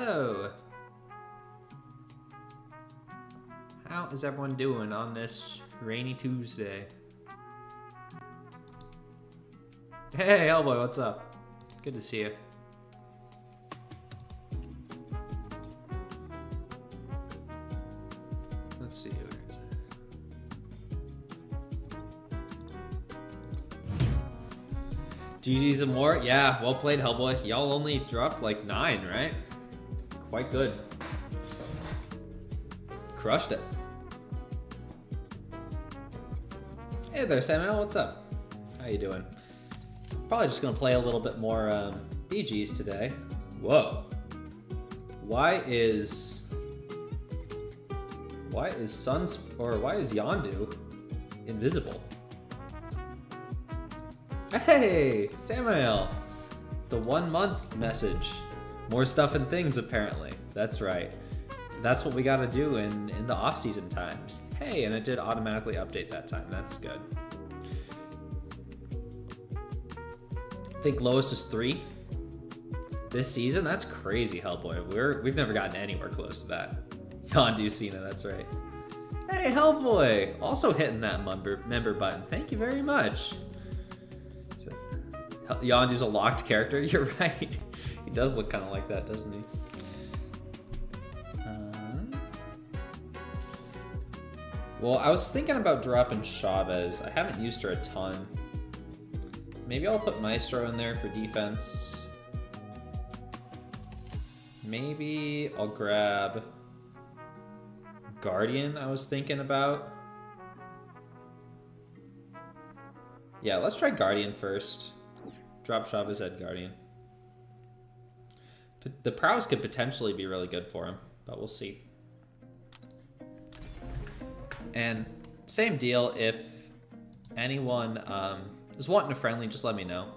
Hello. How is everyone doing on this rainy Tuesday? Hey, Hellboy, what's up? Good to see you. Let's see. Where is it? GG's and more? Yeah, well played, Hellboy. Y'all only dropped like 9, right? Quite good. Crushed it. Hey there, Samuel. What's up? How you doing? Probably just gonna play a little bit more BGs today. Whoa. Why is Yondu invisible? Hey, Samuel. The 1 month message. More stuff and things apparently. That's right. That's what we gotta do in the off-season times. Hey, and it did automatically update that time. That's good. I think lowest is 3 this season. That's crazy, Hellboy. We've never gotten anywhere close to that. Yondu Cena, that's right. Hey, Hellboy, also hitting that member button. Thank you very much. Yondu's a locked character. You're right. He does look kind of like that, doesn't he? Well, I was thinking about dropping Chavez. I haven't used her a ton. Maybe I'll put Maestro in there for defense. Maybe I'll grab Guardian, I was thinking about. Yeah, let's try Guardian first. Drop Chavez at Guardian. The prowess could potentially be really good for him, but we'll see. And same deal, if anyone is wanting a friendly, just let me know.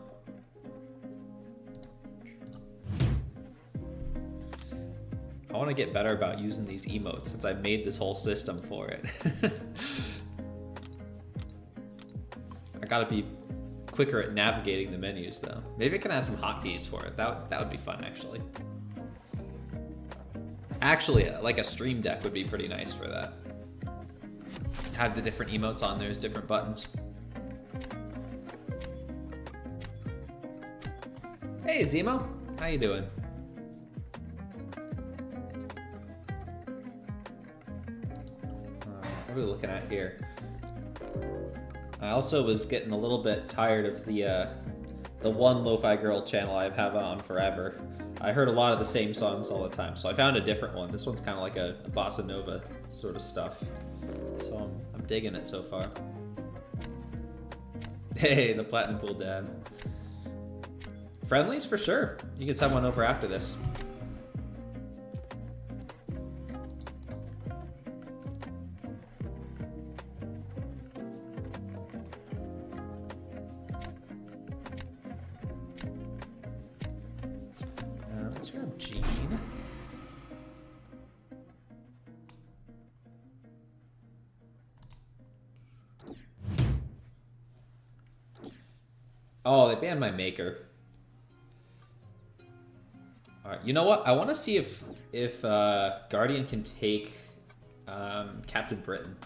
I want to get better about using these emotes since I made this whole system for it. I gotta be quicker at navigating the menus though. Maybe I can add some hotkeys for it. That would be fun actually. Actually, like a stream deck would be pretty nice for that. Have the different emotes on there as different buttons. Hey Zemo, how you doing? What are we looking at here? I also was getting a little bit tired of the one Lo-Fi Girl channel I've had on forever. I heard a lot of the same songs all the time, so I found a different one. This one's kind of like a bossa nova sort of stuff. So I'm digging it so far. Hey, the Platinum Pool Dad. Friendlies for sure. You can send one over after this. Let's grab Gene. Oh, they banned my maker. All right, you know what? I want to see if Guardian can take Captain Britain.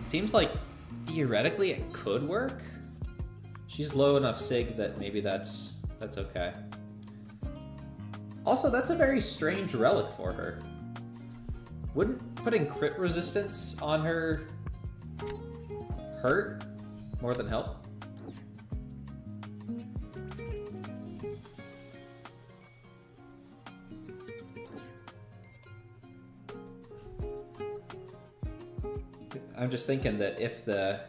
Seems like theoretically it could work. She's low enough sig that maybe that's okay. Also, that's a very strange relic for her. Wouldn't putting crit resistance on her hurt more than help? I'm just thinking that if the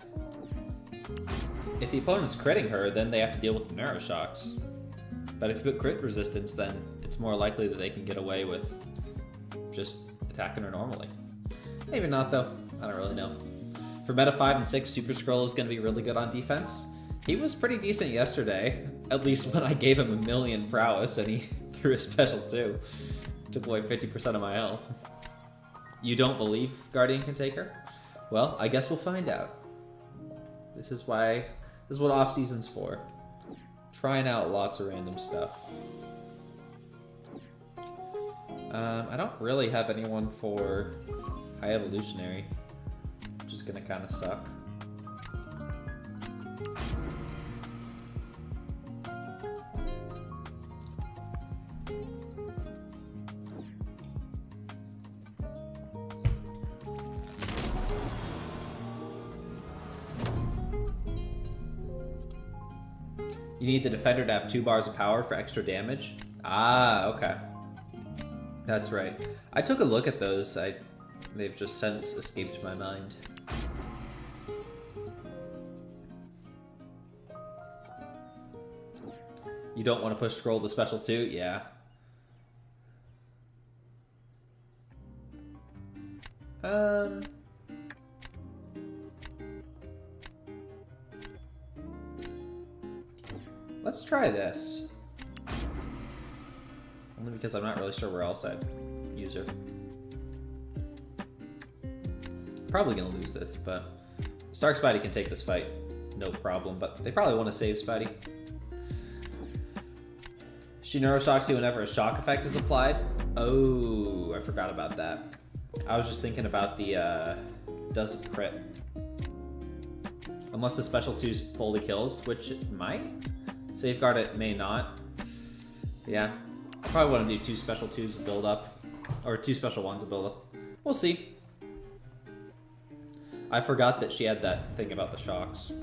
opponent's critting her, then they have to deal with the neuroshocks. But if you put crit resistance, then it's more likely that they can get away with just attacking her normally. Maybe not though. I don't really know. For meta 5 and 6, Super Skrull is going to be really good on defense. He was pretty decent yesterday, at least when I gave him 1,000,000 prowess and he threw a special too. Took away 50% of my health. You don't believe Guardian can take her? Well, I guess we'll find out. This is what off-season's for. Trying out lots of random stuff. I don't really have anyone for High Evolutionary, which is gonna kind of suck. You need the defender to have 2 bars of power for extra damage. Ah, okay. That's right. I took a look at those. They've just since escaped my mind. You don't want to push scroll to special 2? Yeah. Let's try this. Only because I'm not really sure where else I'd use her. Probably gonna lose this, but StarkSpidey can take this fight, no problem, but they probably want to save Spidey. She neuroshocks you whenever a shock effect is applied. Oh, I forgot about that. I was just thinking about the doesn't crit. Unless the special 2 fully kills, which it might. Safeguard it may not. Yeah, I probably want to do 2 special 2s to build up, or 2 special 1s to build up. We'll see. I forgot that she had that thing about the shocks.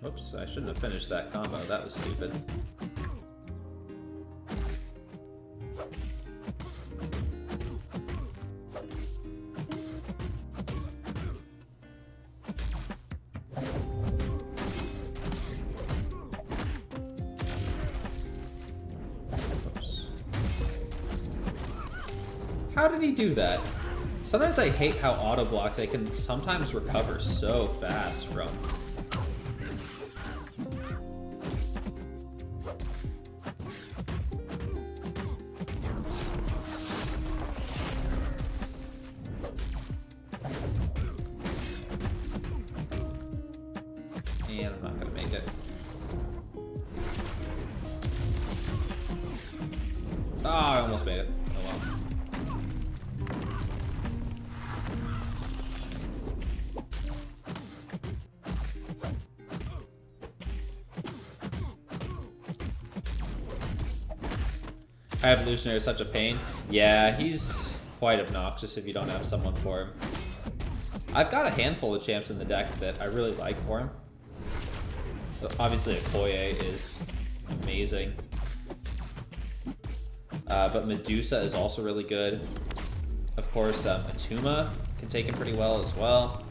Whoops, I shouldn't have finished that combo. That was stupid. How did he do that? Sometimes I hate how auto block they can sometimes recover so fast from. And I'm not gonna make it. Ah, I almost made it. Oh well. High Evolutionary is such a pain. Yeah, he's quite obnoxious if you don't have someone for him. I've got a handful of champs in the deck that I really like for him. Obviously, Okoye is amazing. But Medusa is also really good. Of course, Atuma can take him pretty well as well.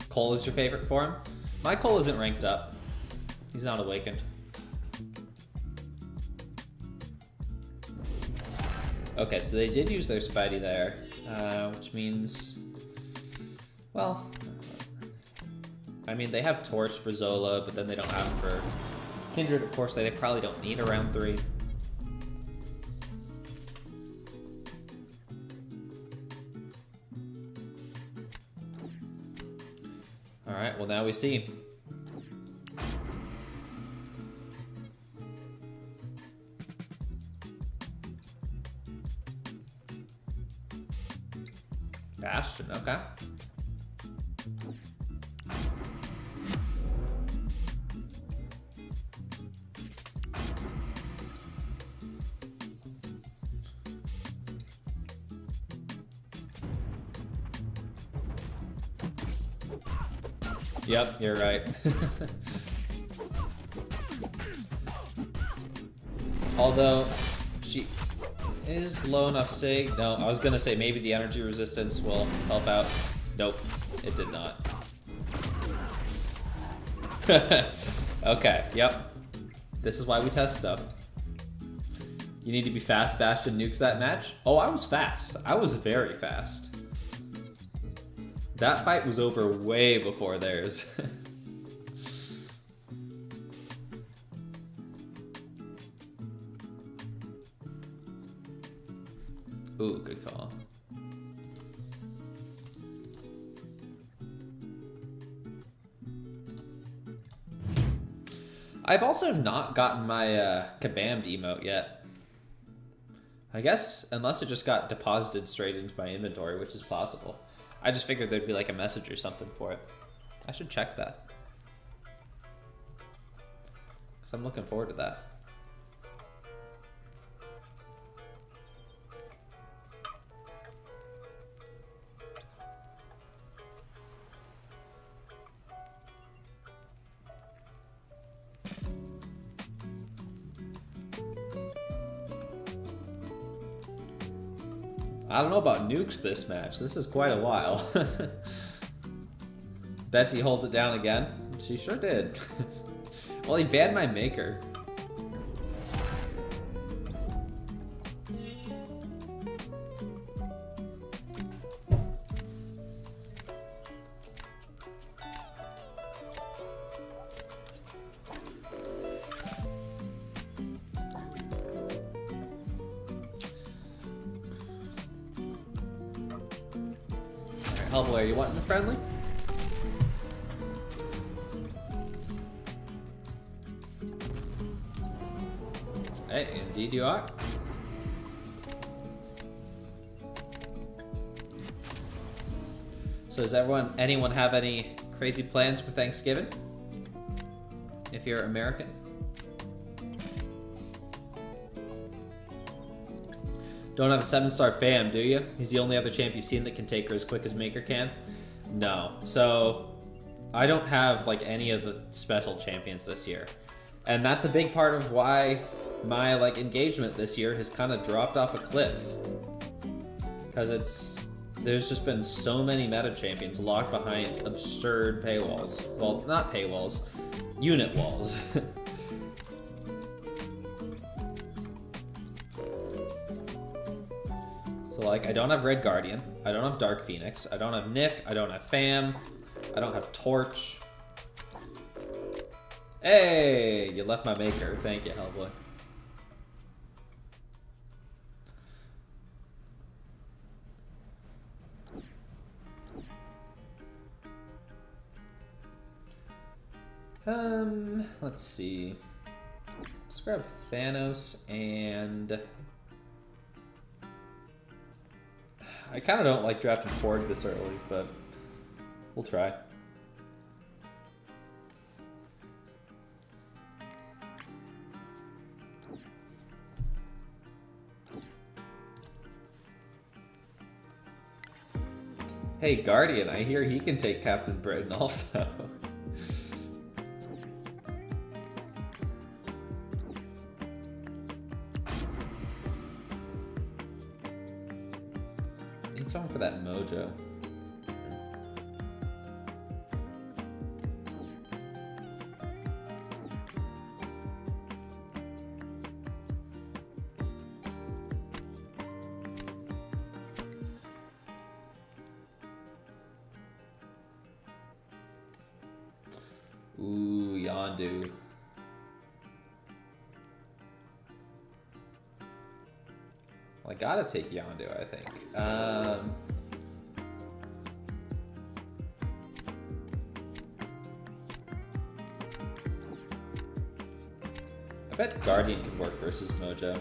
Cole is your favorite for him? My Cole isn't ranked up. He's not awakened. Okay, so they did use their Spidey there, which means, well, I mean, they have Torch for Zola, but then they don't have it for Kindred. Of course, they probably don't need a round 3. Alright, well now we see. Bastion, okay. Yep, you're right. Although, she is low enough sig. No, I was gonna say maybe the energy resistance will help out. Nope, it did not. Okay, yep. This is why we test stuff. You need to be fast. Bastion nukes that match. Oh, I was fast. I was very fast. That fight was over way before theirs. Ooh, good call. I've also not gotten my Kabammed emote yet. I guess, unless it just got deposited straight into my inventory, which is possible. I just figured there'd be like a message or something for it. I should check that. Because I'm looking forward to that. I don't know about nukes this match. This is quite a while. Betsy holds it down again. She sure did. Well, he banned my maker. Hellboy, are you wanting a friendly? Hey, indeed you are. So does anyone have any crazy plans for Thanksgiving? If you're American? Don't have a 7-star fam, do you? He's the only other champ you've seen that can take her as quick as Maker can? No. So, I don't have like any of the special champions this year. And that's a big part of why my like engagement this year has kind of dropped off a cliff. Because there's just been so many meta champions locked behind absurd paywalls. Well, not paywalls, unit walls. So like, I don't have Red Guardian, I don't have Dark Phoenix, I don't have Nick, I don't have Fam, I don't have Torch. Hey, you left my maker. Thank you, Hellboy. Let's see. Let's grab Thanos and... I kind of don't like drafting Korg this early, but we'll try. Hey, Guardian, I hear he can take Captain Britain also. For that mojo. Ooh, Yondu. Well, I gotta take Yondu, I think. I bet Guardian can work versus Mojo.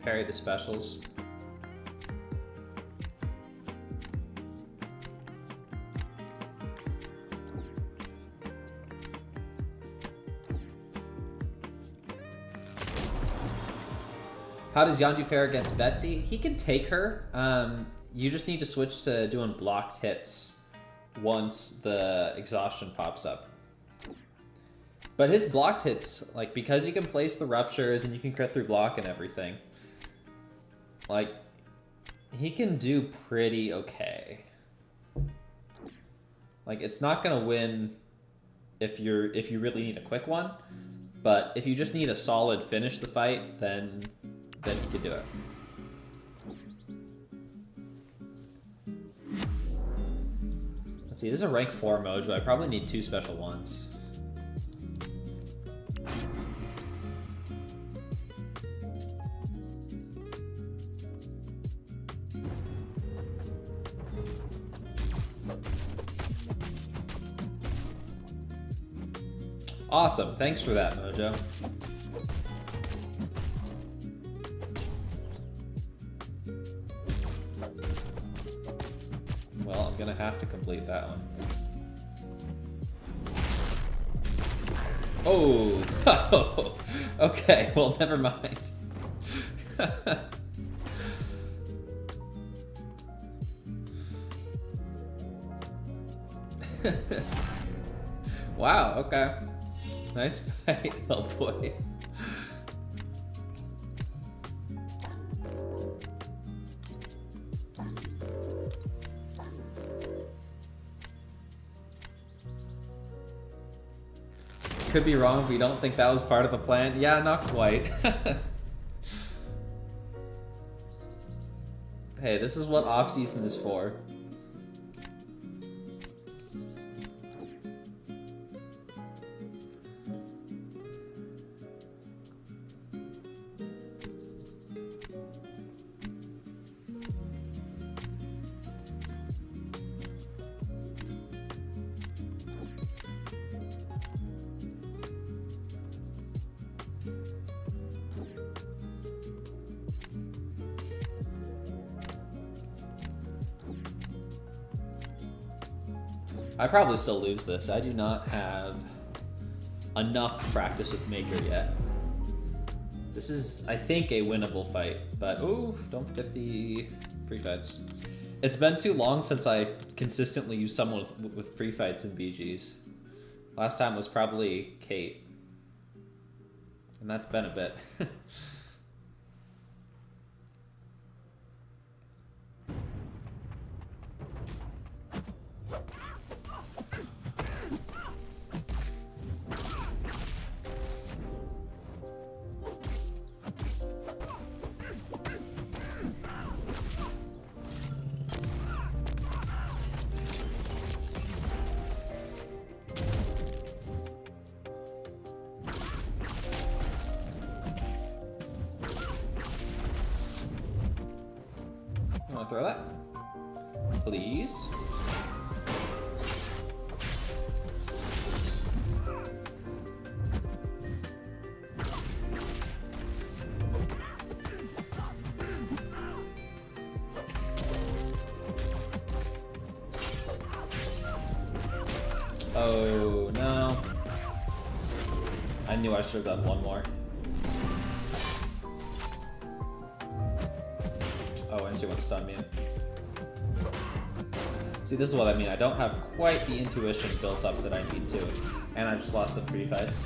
Parry the specials. How does Yondu fare against Betsy? He can take her. You just need to switch to doing blocked hits once the exhaustion pops up. But his blocked hits, like, because you can place the ruptures and you can crit through block and everything, like, he can do pretty okay. Like, it's not gonna win if you really need a quick one, but if you just need a solid finish the fight, then he could do it. Let's see, this is a rank 4 mojo. I probably need 2 special ones. Awesome, thanks for that, Mojo. Well, I'm gonna have to complete that one. Oh, okay, well, never mind. Wow, okay. Nice fight, oh boy. Could be wrong, we don't think that was part of the plan. Yeah, not quite. Hey, this is what off-season is for. I probably still lose this. I do not have enough practice with Maker yet. This is, I think, a winnable fight, but ooh, don't forget the pre-fights. It's been too long since I consistently used someone with pre-fights in BGs. Last time was probably Kate, and that's been a bit. Throw that, please. Oh no. I knew I should have done one more. Oh, and she went to stun me. See, this is what I mean. I don't have quite the intuition built up that I need to. And I just lost the free fights.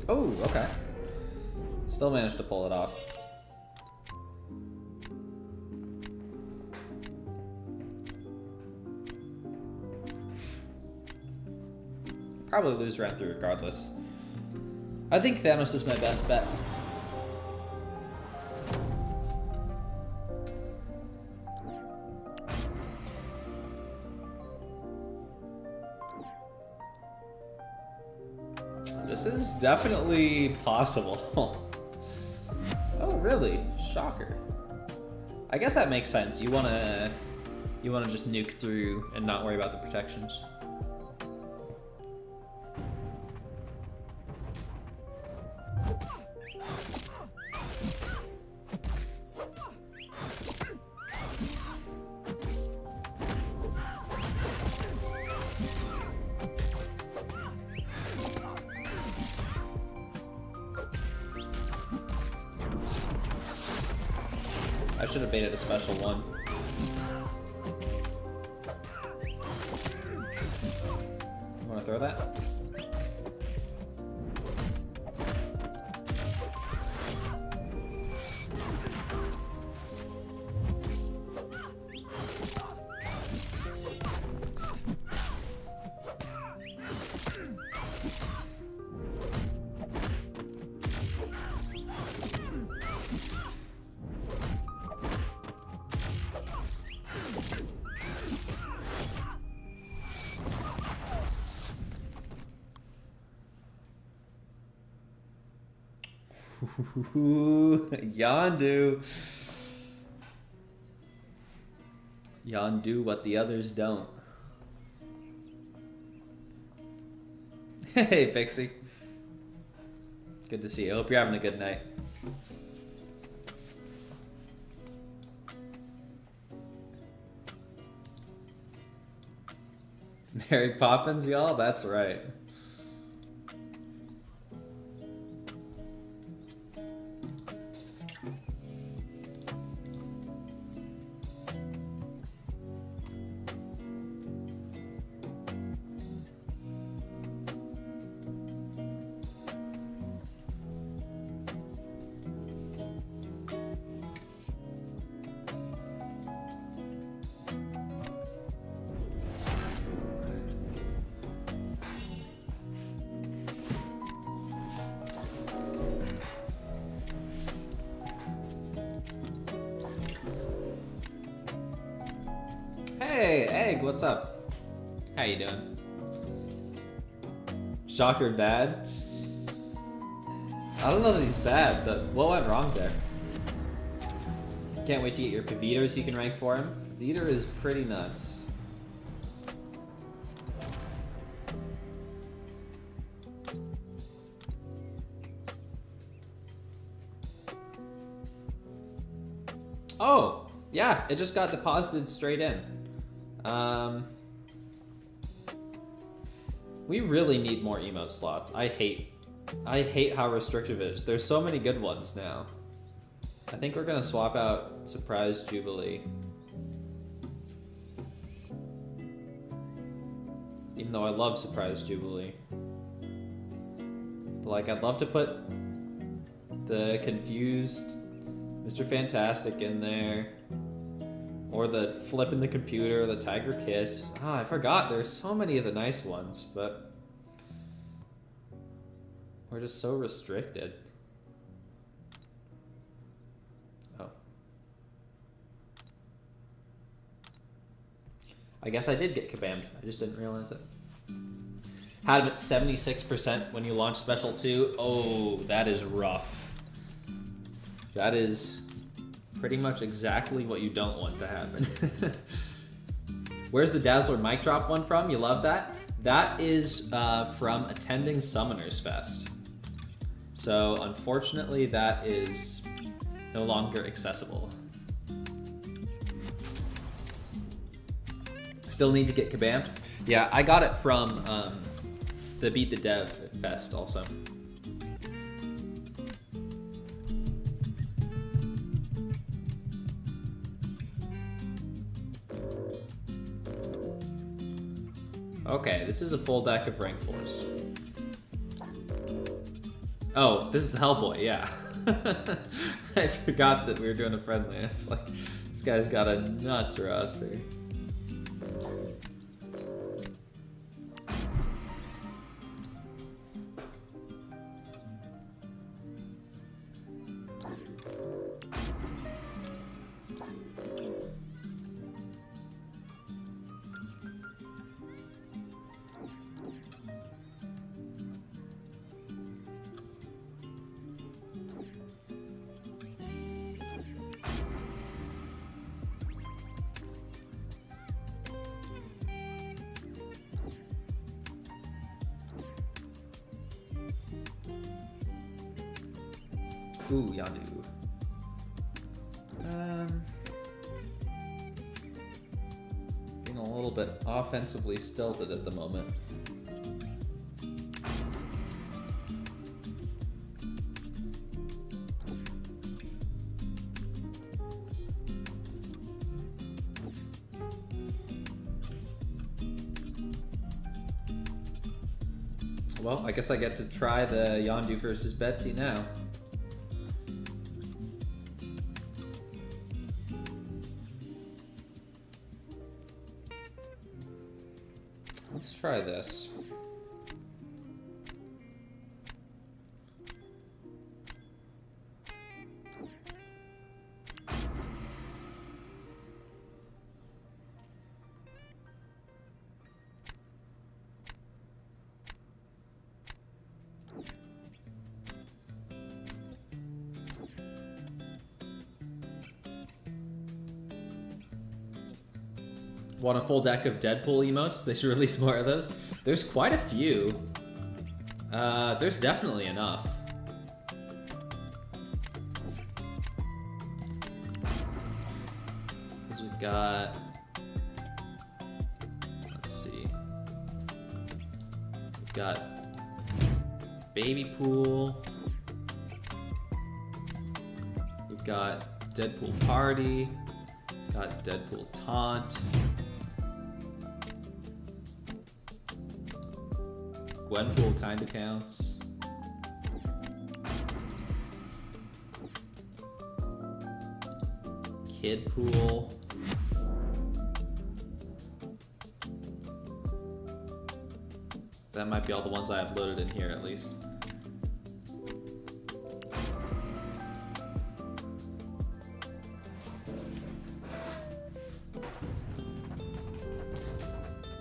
Oh, okay. Still managed to pull it off. Probably lose round 3 regardless. I think Thanos is my best bet. This is definitely possible. Oh, really? Shocker. I guess that makes sense. You wanna just nuke through and not worry about the protections. I should have baited a special one. You want to throw that? Yondu. Yondu what the others don't. Hey, Pixie. Good to see you. I hope you're having a good night. Mary Poppins, y'all? That's right. Hey, Egg, what's up? How you doing? Shocker bad? I don't know that he's bad, but what went wrong there? Can't wait to get your Pavito so you can rank for him. Pavito is pretty nuts. Oh, yeah, it just got deposited straight in. We really need more emote slots. I hate how restrictive it is. There's so many good ones now. I think we're gonna swap out SurprisedJubilee. Even though I love SurprisedJubilee. But like, I'd love to put the confused Mr. Fantastic in there. Or the flip in the computer, the TigraKiss. Ah, I forgot. There's so many of the nice ones, but we're just so restricted. Oh. I guess I did get Kabammed. I just didn't realize it. Had him at 76% when you launch Special 2. Oh, that is rough. That is pretty much exactly what you don't want to happen. Where's the Dazzler mic drop one from? You love that? That is from attending Summoners Fest. So unfortunately that is no longer accessible. Still need to get Kabammed? Yeah, I got it from the Beat the Dev Fest also. Okay, this is a full deck of Rank Force. Oh, this is Hellboy, yeah. I forgot that we were doing a friendly. I was like, this guy's got a nuts roster. Ooh, Yondu. Being a little bit offensively stilted at the moment. Well, I guess I get to try the Yondu versus Betsy now. Let's try this. Want a full deck of Deadpool emotes? They should release more of those. There's quite a few. There's definitely enough. Because we've got... Let's see. We've got Baby Pool. We've got Deadpool Party. Got Deadpool Taunt. Gwenpool kinda counts. Kidpool. That might be all the ones I have loaded in here at least.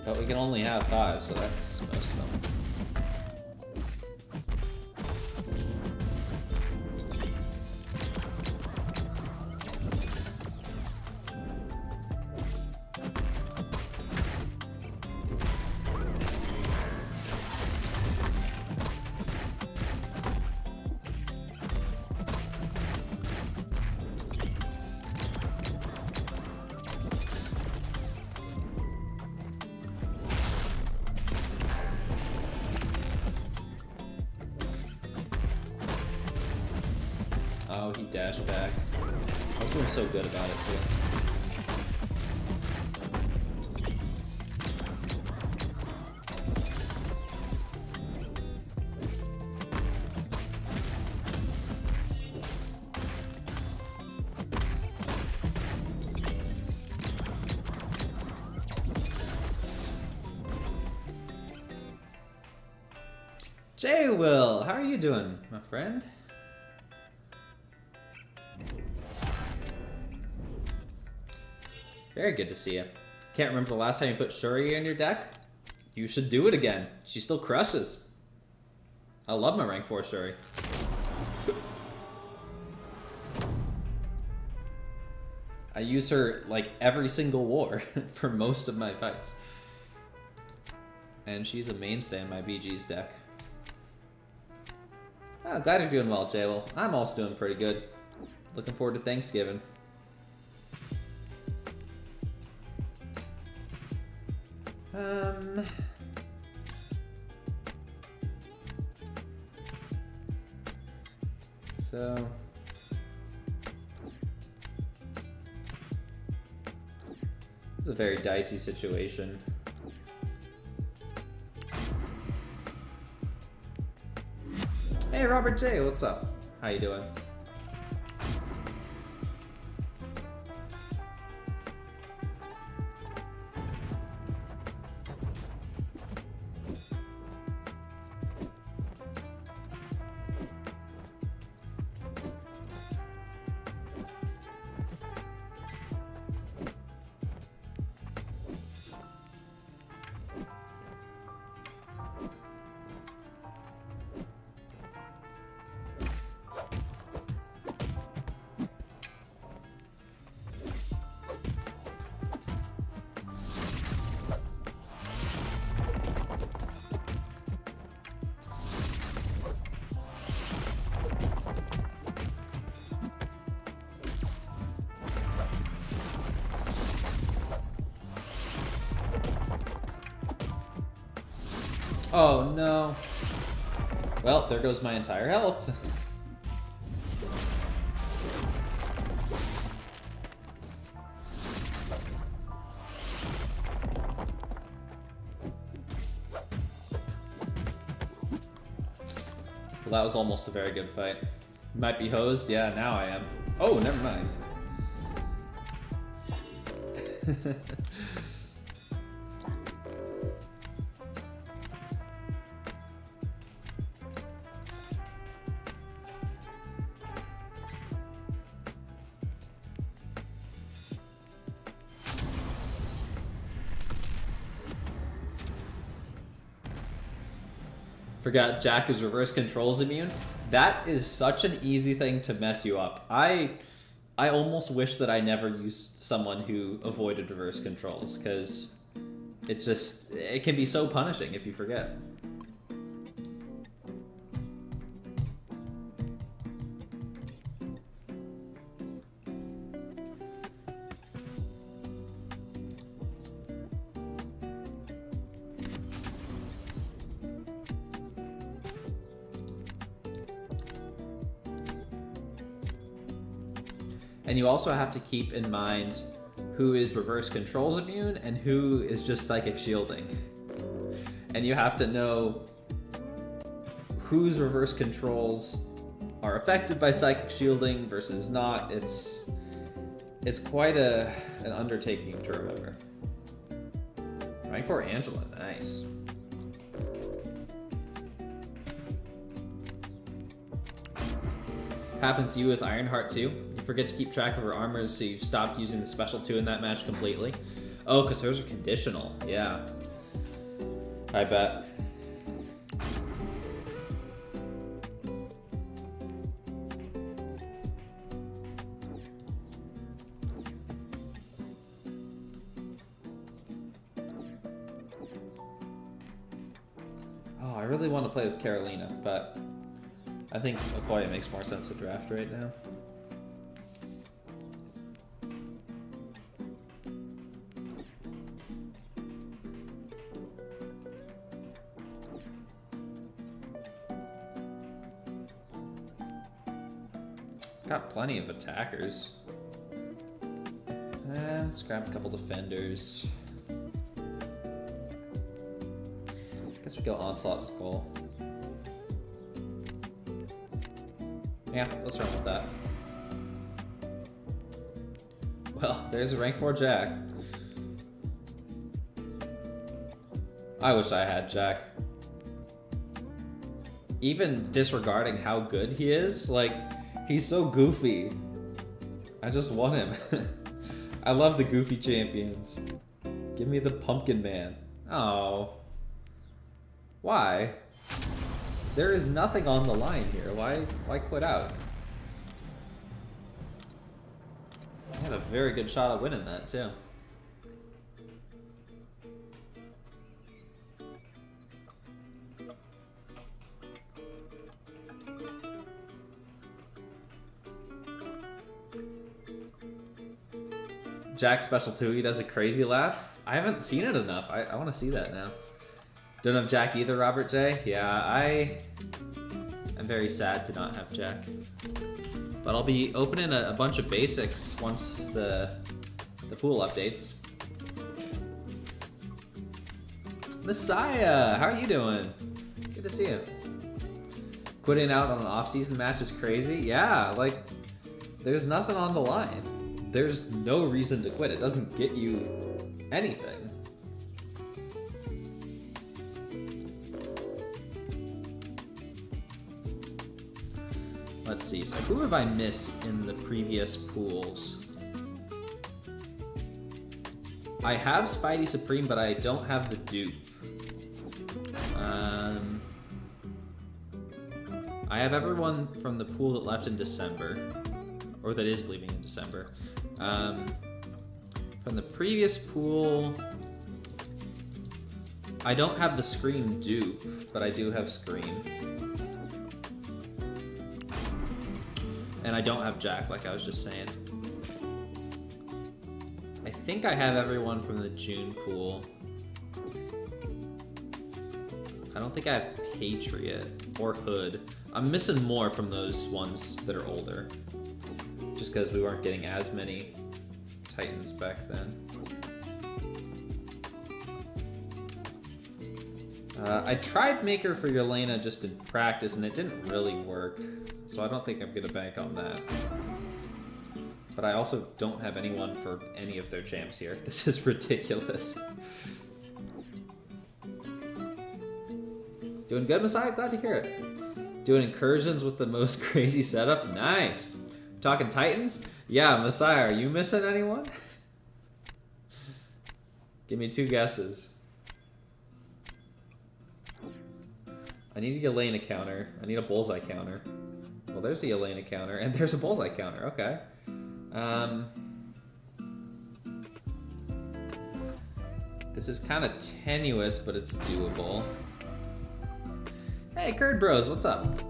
But we can only have 5, so that's most of them. Oh, he dashed back. I was doing so good about it, too. Jay Will, how are you doing, my friend? Very good to see you. Can't remember the last time you put Shuri in your deck? You should do it again. She still crushes. I love my rank 4 Shuri. I use her like every single war for most of my fights. And she's a mainstay in my BG's deck. Oh, glad you're doing well, Jaywell. I'm also doing pretty good. Looking forward to Thanksgiving. So it's a very dicey situation. Hey, Robert J, what's up? How you doing? Oh no. Well, there goes my entire health. Well, that was almost a very good fight. Might be hosed? Yeah, now I am. Oh, never mind. Forgot Jack is reverse controls immune. That is such an easy thing to mess you up. I I almost wish that I never used someone who avoided reverse controls, because it can be so punishing if you forget. And you also have to keep in mind who is reverse controls immune and who is just psychic shielding. And you have to know whose reverse controls are affected by psychic shielding versus not. It's quite an undertaking to remember. Rank 4 Angela, nice. Happens to you with Ironheart too. You forget to keep track of her armors, so you've stopped using the special 2 in that match completely. Oh, because hers are conditional. Yeah. I bet. Oh, I really want to play with Carolina, but I think Okoye makes more sense to draft right now. Got plenty of attackers. Let's grab a couple defenders. Guess we go Onslaught Skull. Yeah, let's run with that. Well, there's a rank 4 Jack. I wish I had Jack. Even disregarding how good he is, like, he's so goofy. I just want him. I love the goofy champions. Give me the Pumpkin Man. Oh. Why? There is nothing on the line here. Why quit out? I had a very good shot at winning that too. Jack special 2, he does a crazy laugh. I haven't seen it enough. I want to see that now. Don't have Jack either, Robert J. Yeah, I'm very sad to not have Jack. But I'll be opening a bunch of basics once the pool updates. Messiah, how are you doing? Good to see you. Quitting out on an off-season match is crazy. Yeah, like, there's nothing on the line. There's no reason to quit. It doesn't get you anything. Let's see, so who have I missed in the previous pools? I have Spidey Supreme, but I don't have the dupe. I have everyone from the pool that left in December, or that is leaving in December. From the previous pool, I don't have the Scream dupe, but I do have Scream. And I don't have Jack, like I was just saying. I think I have everyone from the June pool. I don't think I have Patriot or Hood. I'm missing more from those ones that are older. Just because we weren't getting as many Titans back then. I tried Maker for Yelena just in practice and it didn't really work. So I don't think I'm gonna bank on that. But I also don't have anyone for any of their champs here. This is ridiculous. Doing good, Messiah? Glad to hear it. Doing incursions with the most crazy setup? Nice. Talking Titans? Yeah, Messiah, are you missing anyone? Give me 2 guesses. I need a Yelena counter. I need a bullseye counter. Well, there's a Yelena counter, and there's a bullseye counter. Okay. This is kind of tenuous, but it's doable. Hey, Curd Bros, what's up?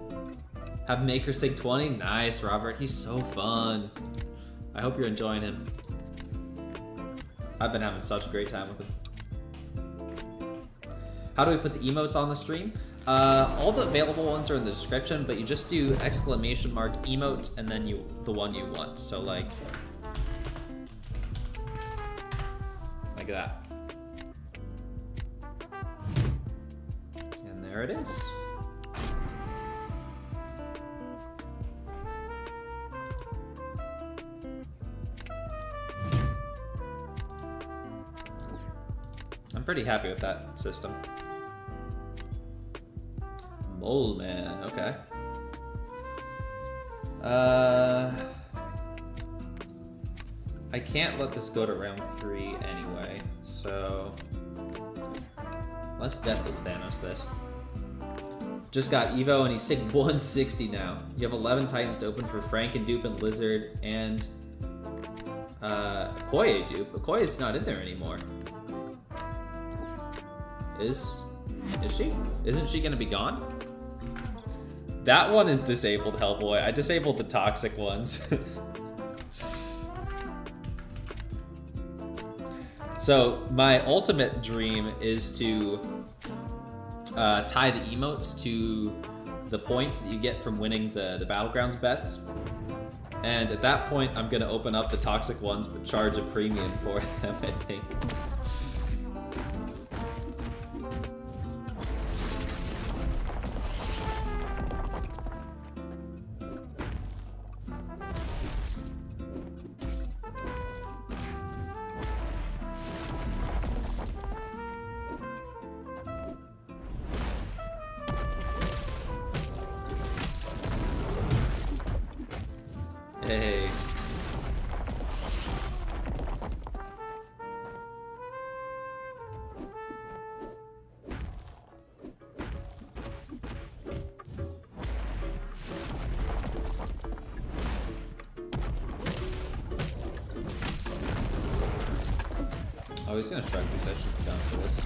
Have Maker Sig 20? Nice, Robert. He's so fun. I hope you're enjoying him. I've been having such a great time with him. How do we put the emotes on the stream? All the available ones are in the description, but you just do exclamation mark emote and then the one you want. So like that. And there it is. I'm pretty happy with that system. Mole Man, okay. I can't let this go to round 3 anyway, so let's DeathlessThanos this. Just got Evo and he's SIG 160 now. You have 11 Titans to open for Frank and Dupe and Lizard and Okoye Dupe. Okoye's not in there anymore. Is she? Isn't she gonna be gone? That one is disabled, Hellboy. I disabled the toxic ones. So my ultimate dream is to tie the emotes to the points that you get from winning the Battlegrounds bets. And at that point, I'm gonna open up the toxic ones, but charge a premium for them, I think. Hey. Oh, he's gonna strike these. I should be done for this.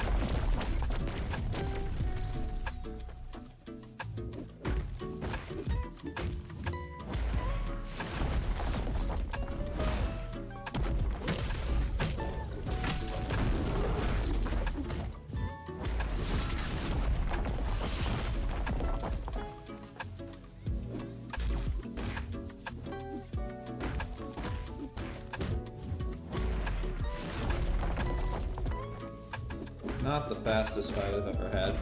Not the fastest fight I've ever had.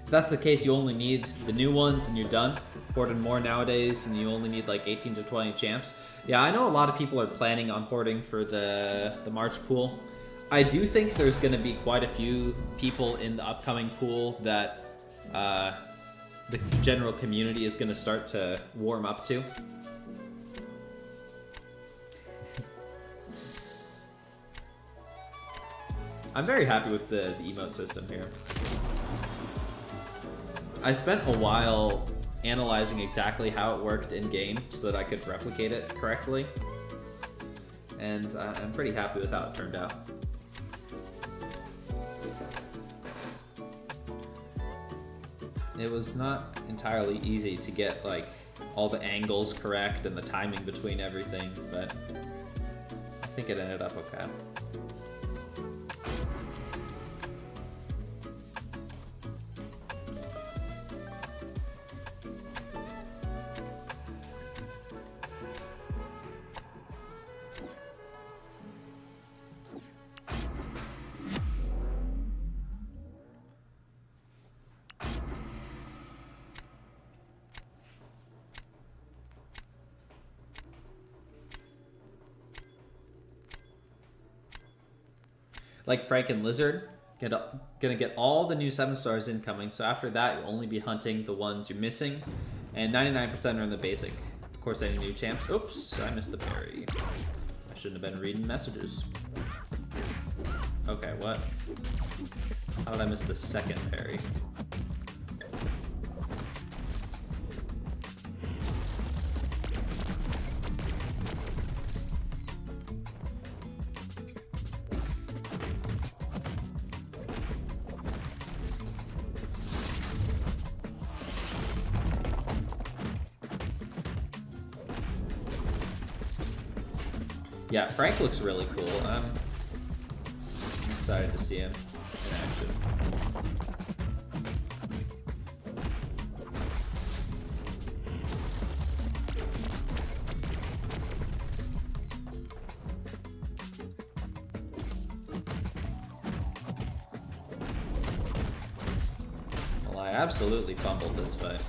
If that's the case, you only need the new ones and you're done. Hoarding more nowadays and you only need like 18 to 20 champs. Yeah, I know a lot of people are planning on hoarding for the March pool. I do think there's going to be quite a few people in the upcoming pool that the general community is going to start to warm up to. I'm very happy with the emote system here. I spent a while analyzing exactly how it worked in-game so that I could replicate it correctly. And I'm pretty happy with how it turned out. It was not entirely easy to get like all the angles correct and the timing between everything, but I think it ended up okay. Like Frank and Lizard, gonna get all the new 7 stars incoming, so after that you'll only be hunting the ones you're missing, and 99% are in the basic. Of course, any new champs. Oops, I missed the parry. I shouldn't have been reading messages. Okay, what? How did I miss the second parry? Yeah, Frank looks really cool. I'm excited to see him in action. Well, I absolutely fumbled this fight.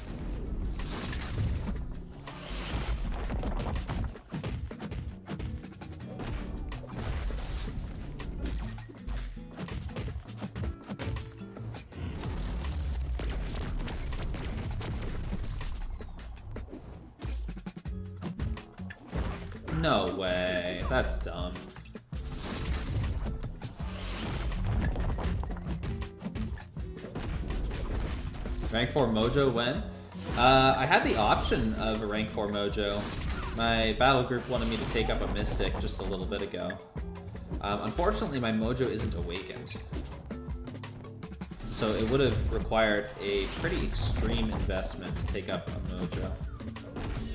No way. That's dumb. Rank 4 Mojo when? I had the option of a rank 4 Mojo. My battle group wanted me to take up a Mystic just a little bit ago. Unfortunately, my Mojo isn't awakened. So it would have required a pretty extreme investment to take up a Mojo.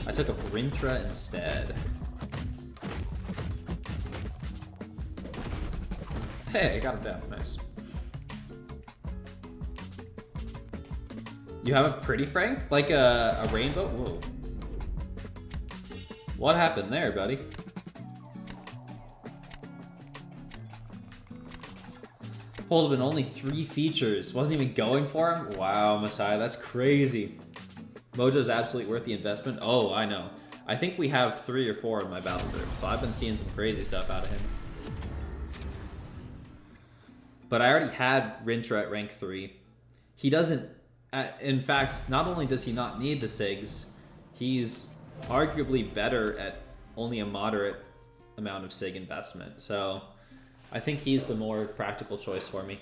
I took up Rintra instead. Hey, I got him down. Nice. You have a pretty Frank? Like a rainbow? Whoa. What happened there, buddy? Pulled him in only 3 features. Wasn't even going for him? Wow, Messiah, that's crazy. Mojo's absolutely worth the investment. Oh, I know. I think we have 3 or 4 in my battle group, so I've been seeing some crazy stuff out of him. But I already had Rintra at rank 3. He doesn't... in fact, not only does he not need the SIGs, he's arguably better at only a moderate amount of SIG investment. So I think he's the more practical choice for me.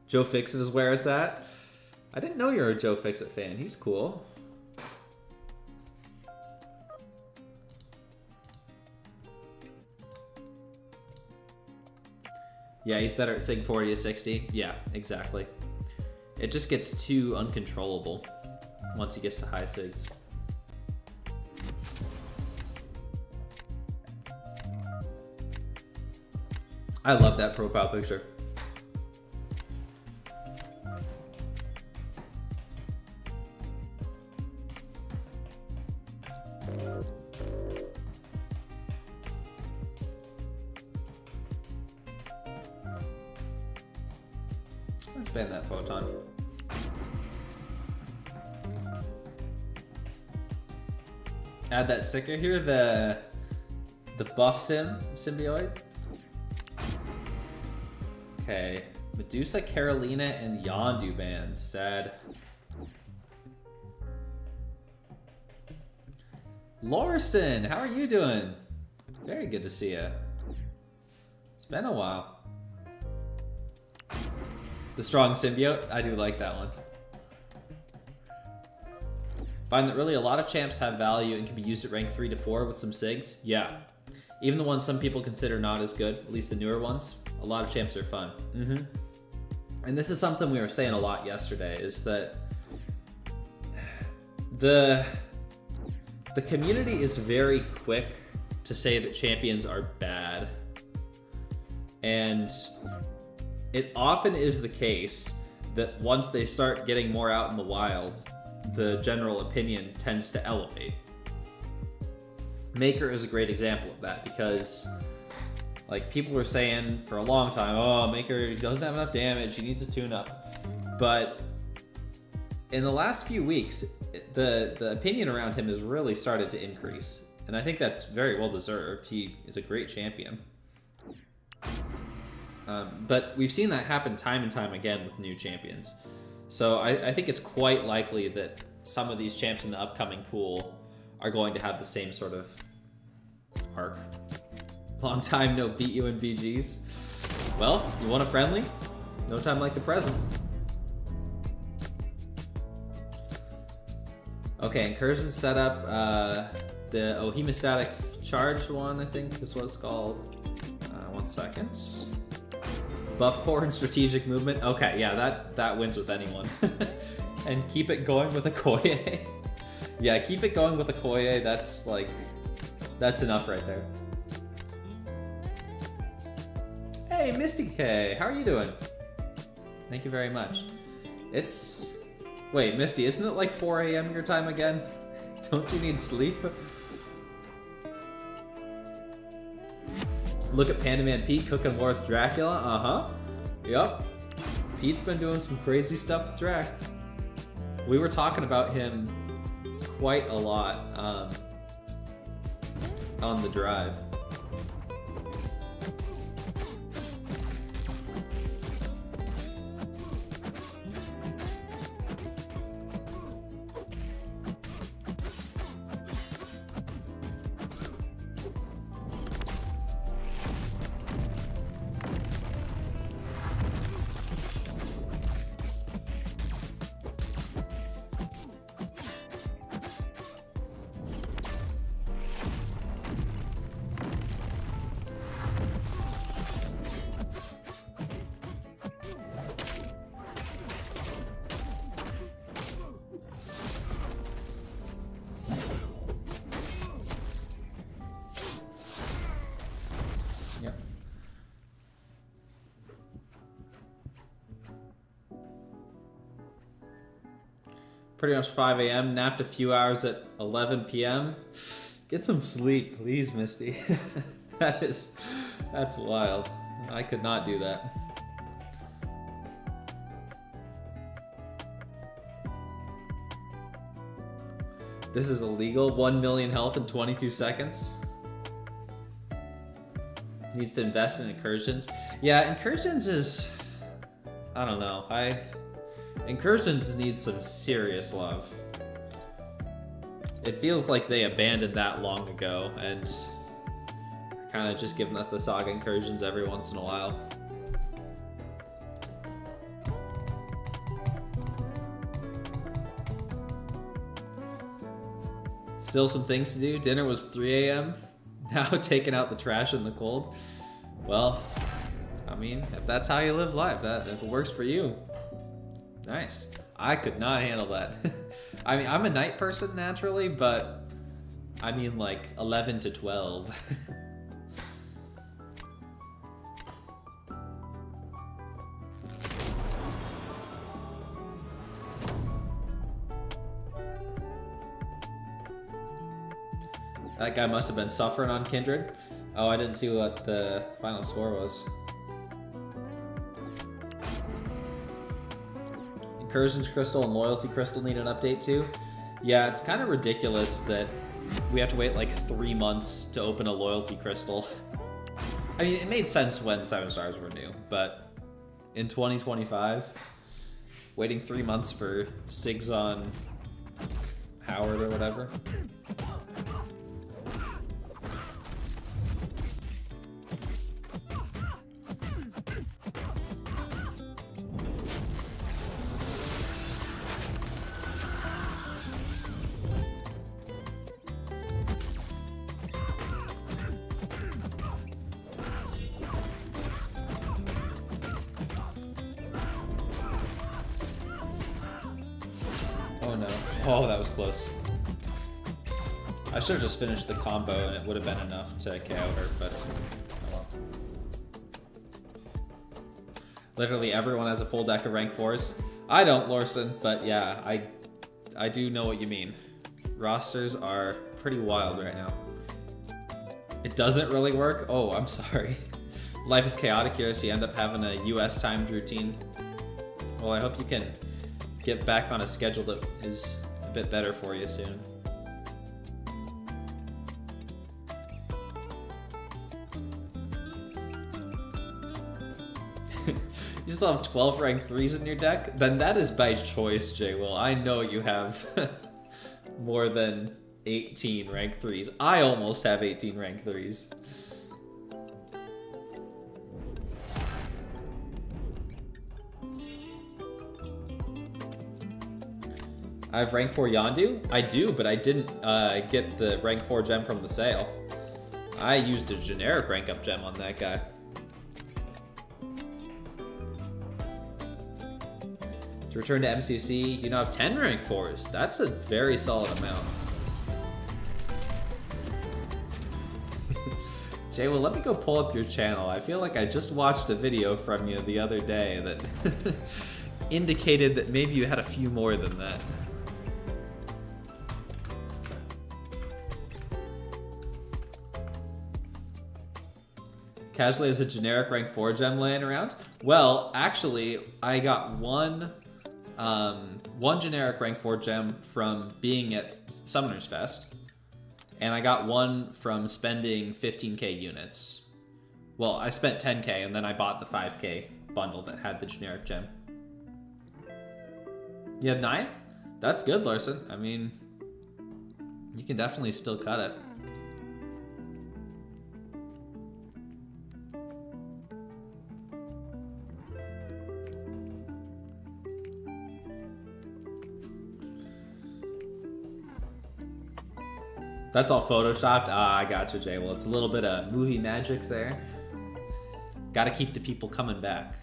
Joe Fixit is where it's at. I didn't know you're a Joe Fixit fan. He's cool. Yeah, he's better at SIG 40 to 60. Yeah, exactly. It just gets too uncontrollable once he gets to high SIGs. I love that profile picture. Let's ban that photon. Add that sticker here, the buff symbiote. Okay, Medusa, Carolina, and Yondu bans. Sad. Lorson, how are you doing? Very good to see you. It's been a while. The strong symbiote, I do like that one. Find that really a lot of champs have value and can be used at rank 3 to 4 with some SIGs. Yeah. Even the ones some people consider not as good, at least the newer ones, a lot of champs are fun. And this is something we were saying a lot yesterday, is that the community is very quick to say that champions are bad. And it often is the case that once they start getting more out in the wild, the general opinion tends to elevate. Maker is a great example of that, because like people were saying for a long time, oh, Maker doesn't have enough damage, he needs a tune-up. But in the last few weeks, the opinion around him has really started to increase. And I think that's very well deserved. He is a great champion. But we've seen that happen time and time again with new champions. So I think it's quite likely that some of these champs in the upcoming pool are going to have the same sort of arc. Long time no beat you in VGs. Well, you want a friendly? No time like the present. Okay, incursion setup. The hemostatic charge one, I think is what it's called. 1 second. Buff core and strategic movement. Okay, yeah, that wins with anyone. And keep it going with a Koye. Yeah, keep it going with a Koye. That's like That's enough right there. Hey, Misty K, how are you doing? Thank you very much. It's... Wait, Misty, isn't it like 4 a.m. your time again? Don't you need sleep? Look at Panda Man Pete cooking more with Dracula. Uh-huh. Yup. Pete's been doing some crazy stuff with Drac. We were talking about him quite a lot on the drive. Pretty much 5 a.m. Napped a few hours at 11 p.m. Get some sleep, please, Misty. That's wild. I could not do that. This is illegal. 1 million health in 22 seconds. Needs to invest in incursions. Yeah, incursions is... I don't know. Incursions need some serious love. It feels like they abandoned that long ago, and kind of just giving us the Saga incursions every once in a while. Still some things to do. Dinner was 3 a.m. Now taking out the trash in the cold. Well, I mean, if that's how you live life, if it works for you. Nice. I could not handle that. I mean, I'm a night person naturally, but I mean like 11 to 12. That guy must have been suffering on Kindred. Oh, I didn't see what the final score was. Incursions Crystal and Loyalty Crystal need an update too. Yeah, it's kind of ridiculous that we have to wait like 3 months to open a Loyalty Crystal. I mean, it made sense when 7 stars were new, but in 2025, waiting 3 months for Sigs on Howard or whatever. Oh, that was close. I should have just finished the combo and it would have been enough to KO her, but oh well. Literally everyone has a full deck of rank 4s. I don't, Lorson, but yeah, I do know what you mean. Rosters are pretty wild right now. It doesn't really work? Oh, I'm sorry. Life is chaotic here, so you end up having a US timed routine. Well, I hope you can get back on a schedule that is a bit better for you soon. You still have 12 rank 3s in your deck? Then that is by choice, J-Will. I know you have more than 18 rank 3s. I almost have 18 rank 3s. I have rank 4 Yondu? I do, but I didn't get the rank 4 gem from the sale. I used a generic rank up gem on that guy. To return to MCC, you now have 10 rank 4s. That's a very solid amount. Jay, well, let me go pull up your channel. I feel like I just watched a video from you the other day that indicated that maybe you had a few more than that. Casually as a generic rank 4 gem laying around? Well, actually, I got one generic rank 4 gem from being at Summoners Fest. And I got one from spending 15k units. Well, I spent 10k and then I bought the 5k bundle that had the generic gem. You have 9? That's good, Larson. I mean, you can definitely still cut it. That's all photoshopped? Ah, I gotcha, Jay. Well, it's a little bit of movie magic there. Gotta keep the people coming back.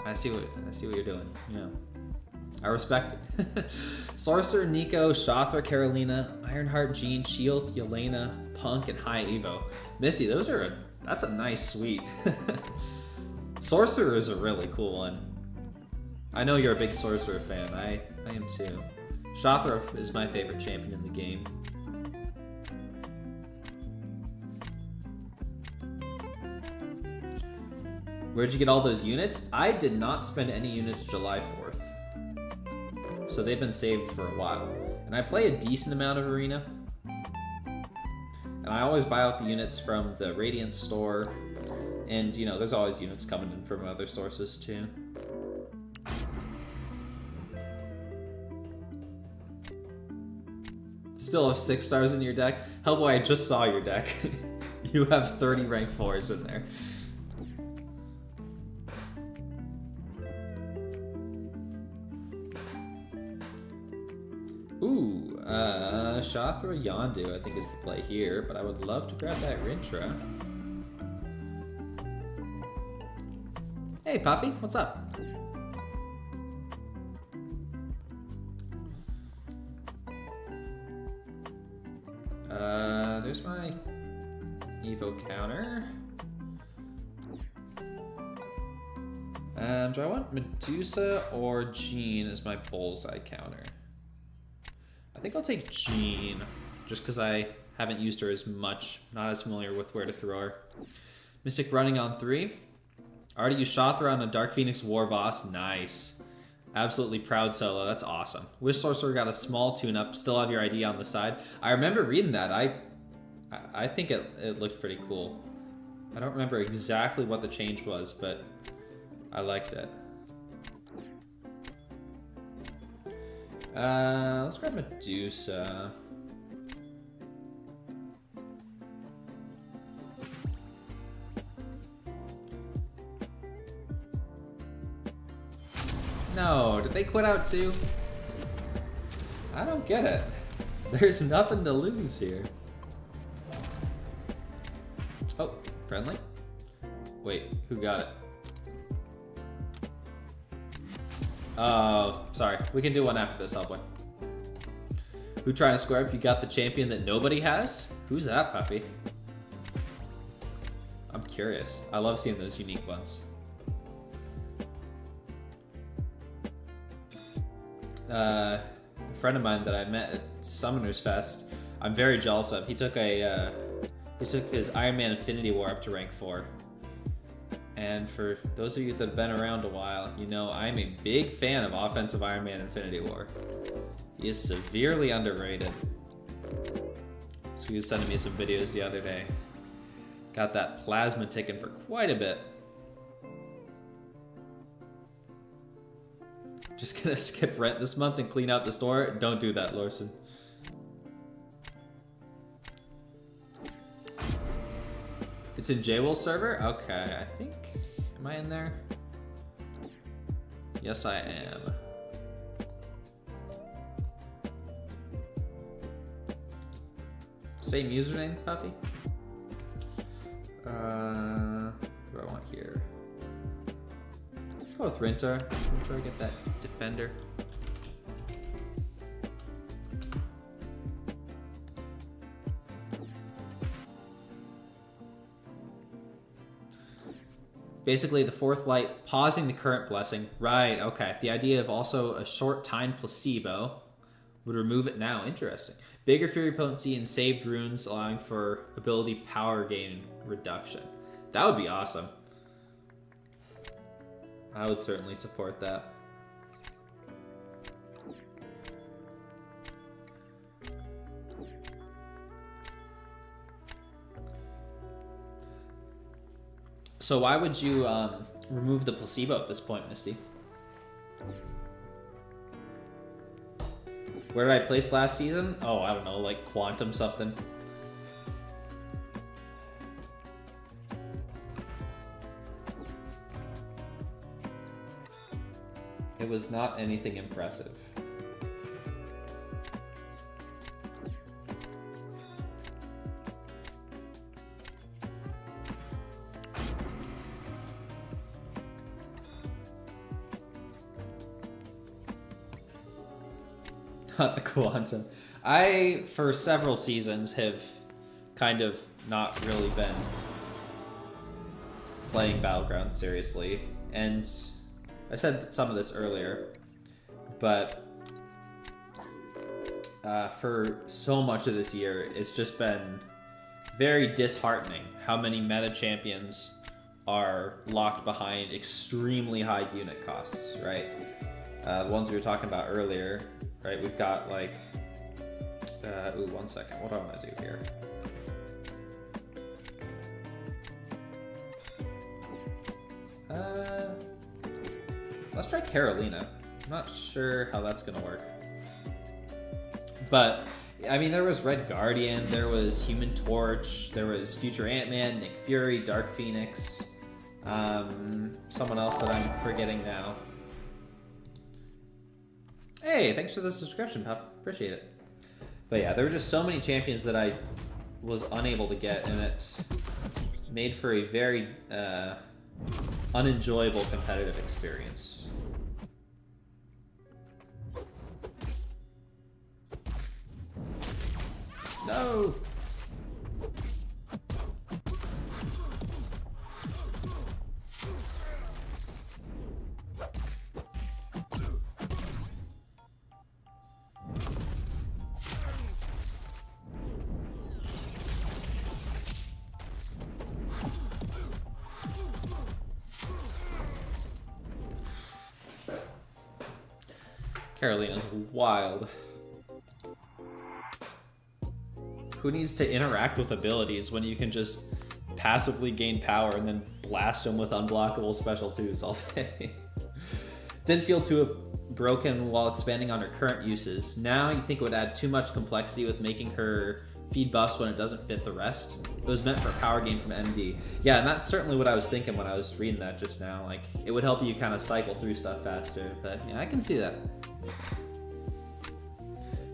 I see what you're doing. Yeah. I respect it. Sorcerer, Nico, Shothra, Carolina, Ironheart, Jean, Sheoth, Yelena, Punk, and High Evo. Misty, that's a nice suite. Sorcerer is a really cool one. I know you're a big Sorcerer fan. I am too. Shothra is my favorite champion in the game. Where'd you get all those units? I did not spend any units July 4th. So they've been saved for a while. And I play a decent amount of Arena. And I always buy out the units from the Radiant store. And, you know, there's always units coming in from other sources, too. Still have 6 stars in your deck? Hellboy, I just saw your deck. You have 30 rank 4s in there. Ooh, Shothra Yondu I think is the play here, but I would love to grab that Rintra. Hey Puffy, what's up? There's my Evo counter. Do I want Medusa or Jean as my bullseye counter? I think I'll take Jean, just because I haven't used her as much, not as familiar with where to throw her. Mystic running on 3. Already used Shothra on a Dark Phoenix War Boss. Nice. Absolutely proud solo. That's awesome. Wish Sorcerer got a small tune-up. Still have your ID on the side. I remember reading that. I think it looked pretty cool. I don't remember exactly what the change was, but I liked it. Let's grab Medusa. No, did they quit out too? I don't get it. There's nothing to lose here. Oh, friendly? Wait, who got it? Oh, sorry. We can do one after this, Hellboy. Who trying to square up? You got the champion that nobody has? Who's that, Puffy? I'm curious. I love seeing those unique ones. A friend of mine that I met at Summoners Fest, I'm very jealous of. He took his Iron Man Infinity War up to rank 4. And for those of you that have been around a while, you know I'm a big fan of offensive Iron Man Infinity War. He is severely underrated. So he was sending me some videos the other day. Got that plasma ticking for quite a bit. Just gonna skip rent this month and clean out the store? Don't do that, Lorson. It's in J-Will's server? Okay, I think... Am I in there? Yes, I am. Same username, Puffy? What do I want here? Let's go with Rintar. Rintar, get that defender. Basically, the fourth light pausing the current blessing. Right, okay. The idea of also a short time placebo would remove it now. Interesting. Bigger Fury potency and saved runes, allowing for ability power gain reduction. That would be awesome. I would certainly support that. So why would you remove the placebo at this point, Misty? Where did I place last season? Oh, I don't know, like quantum something. It was not anything impressive. Not the quantum. I, for several seasons, have kind of not really been playing Battlegrounds seriously. And I said some of this earlier, but for so much of this year, it's just been very disheartening how many meta champions are locked behind extremely high unit costs, right? The ones we were talking about earlier, right? We've got like, ooh, 1 second. What do I want to do here? Let's try Carolina. I'm not sure how that's gonna work. But, I mean, there was Red Guardian, there was Human Torch, there was Future Ant-Man, Nick Fury, Dark Phoenix, someone else that I'm forgetting now. Hey, thanks for the subscription, Pop. Appreciate it. But yeah, there were just so many champions that I was unable to get, and it made for a very unenjoyable competitive experience. No! Carolina's wild. Who needs to interact with abilities when you can just passively gain power and then blast them with unblockable special 2s all day? Didn't feel too broken while expanding on her current uses. Now you think it would add too much complexity with making her feed buffs when it doesn't fit the rest? It was meant for power gain from MD. Yeah, and that's certainly what I was thinking when I was reading that just now. Like, it would help you kind of cycle through stuff faster. But yeah, I can see that.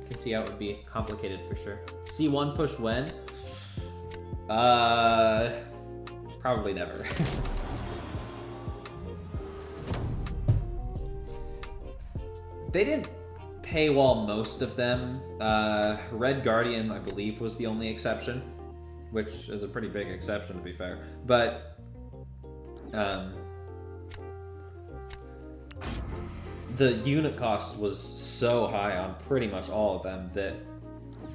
I can see how it would be complicated for sure. C1 push when? Probably never. They didn't paywall most of them. Red Guardian, I believe, was the only exception, which is a pretty big exception to be fair. But the unit cost was so high on pretty much all of them that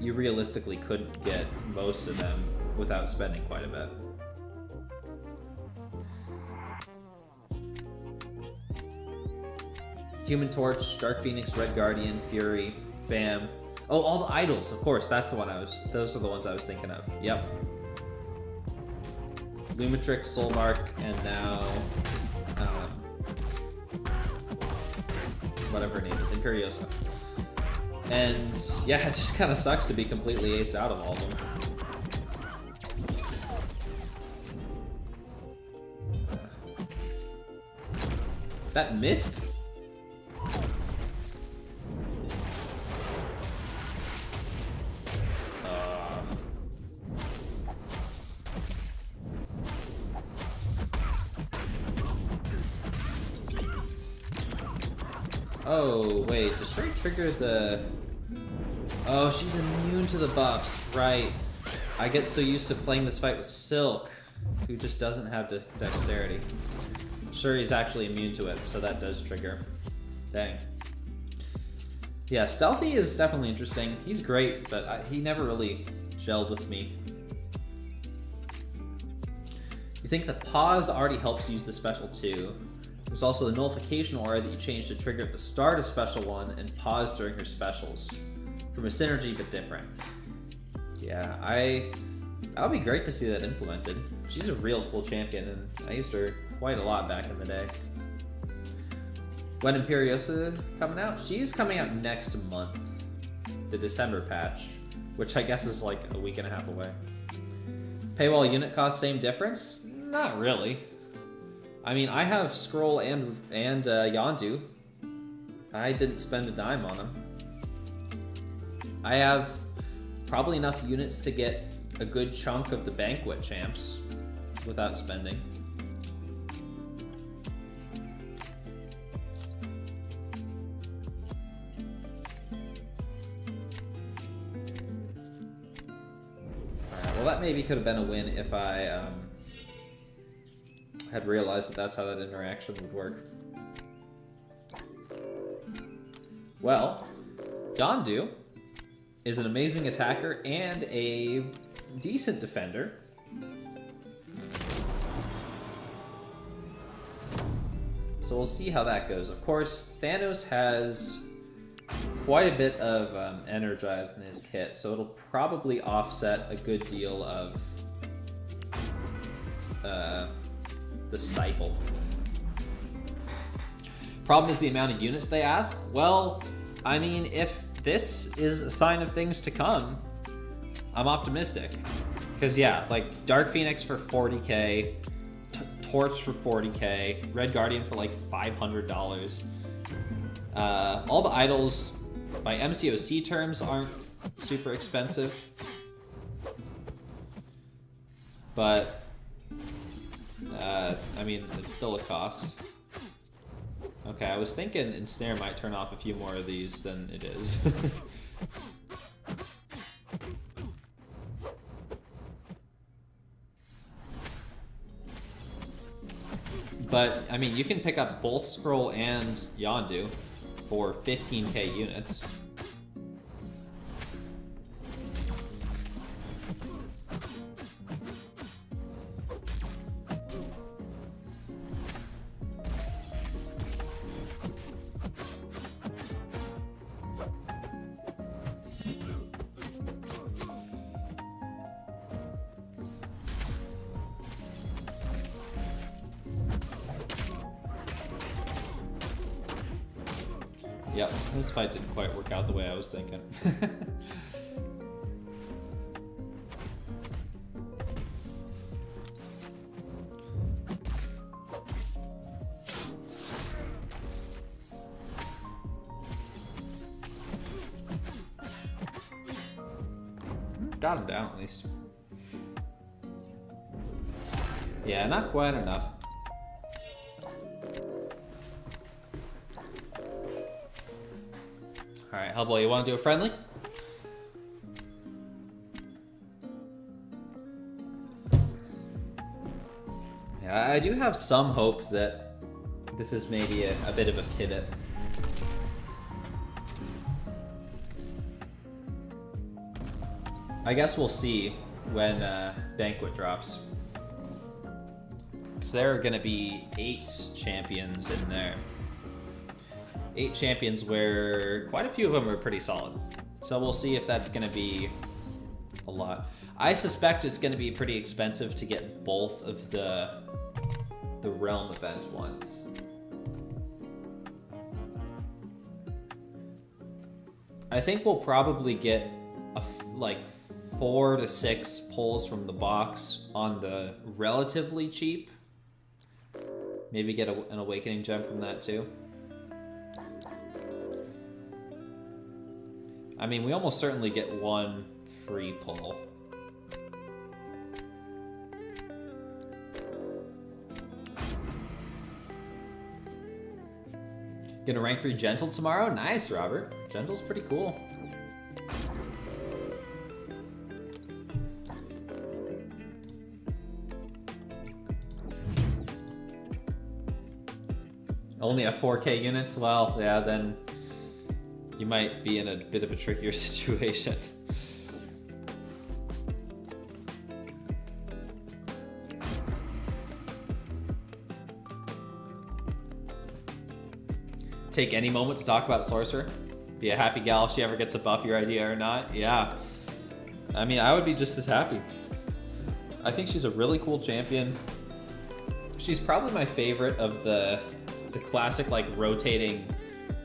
you realistically couldn't get most of them without spending quite a bit. Human Torch, Dark Phoenix, Red Guardian, Fury, Fam. Oh, all the idols, of course. That's the one those are the ones I was thinking of. Yep. Lumitrix, Soulmark, and now, whatever her name is, Imperiosa. And yeah, it just kind of sucks to be completely ace out of all of them. That missed? Oh, wait, does Sherry trigger the... Oh, she's immune to the buffs, right. I get so used to playing this fight with Silk, who just doesn't have dexterity. Sure, he's actually immune to it, so that does trigger. Dang. Yeah, Stealthy is definitely interesting. He's great, but he never really gelled with me. You think the pause already helps use the special too. There's also the nullification aura that you change to trigger at the start of special one and pause during her specials. From a synergy, but different. Yeah, that would be great to see that implemented. She's a real cool champion, and I used her quite a lot back in the day. When Imperiosa coming out? She's coming out next month. The December patch, which I guess is like a week and a half away. Paywall unit cost, same difference? Not really. I mean, I have Scroll and Yondu. I didn't spend a dime on them. I have probably enough units to get a good chunk of the Banquet champs without spending. Alright, well that maybe could have been a win if I had realized that that's how that interaction would work. Well, Yondu is an amazing attacker and a decent defender. So we'll see how that goes. Of course, Thanos has quite a bit of Energize in his kit, so it'll probably offset a good deal of the Stifle. Problem is the amount of units they ask. Well, I mean, if this is a sign of things to come, I'm optimistic. Because yeah, like Dark Phoenix for 40k, Torch for 40k, Red Guardian for like $500. All the idols by MCOC terms aren't super expensive. But I mean, it's still a cost. Okay, I was thinking Ensnare might turn off a few more of these than it is. But, I mean, you can pick up both Scroll and Yondu for 15k units. Yep, this fight didn't quite work out the way I was thinking. Got him down at least. Yeah, not quite enough. Alright, Hellboy, you want to do a friendly? Yeah, I do have some hope that this is maybe a bit of a pivot. I guess we'll see when Banquet drops. Because there are going to be 8 champions in there. 8 champions where quite a few of them are pretty solid. So we'll see if that's going to be a lot. I suspect it's going to be pretty expensive to get both of the Realm event ones. I think we'll probably get like 4 to 6 pulls from the box on the relatively cheap. Maybe get an Awakening Gem from that too. I mean, we almost certainly get 1 free pull. Gonna rank 3 Gentle tomorrow? Nice, Robert. Gentle's pretty cool. Only have 4K units? Well, yeah, then you might be in a bit of a trickier situation. Take any moment to talk about Sorcerer. Be a happy gal if she ever gets a buff your idea or not. Yeah. I mean, I would be just as happy. I think she's a really cool champion. She's probably my favorite of the classic like rotating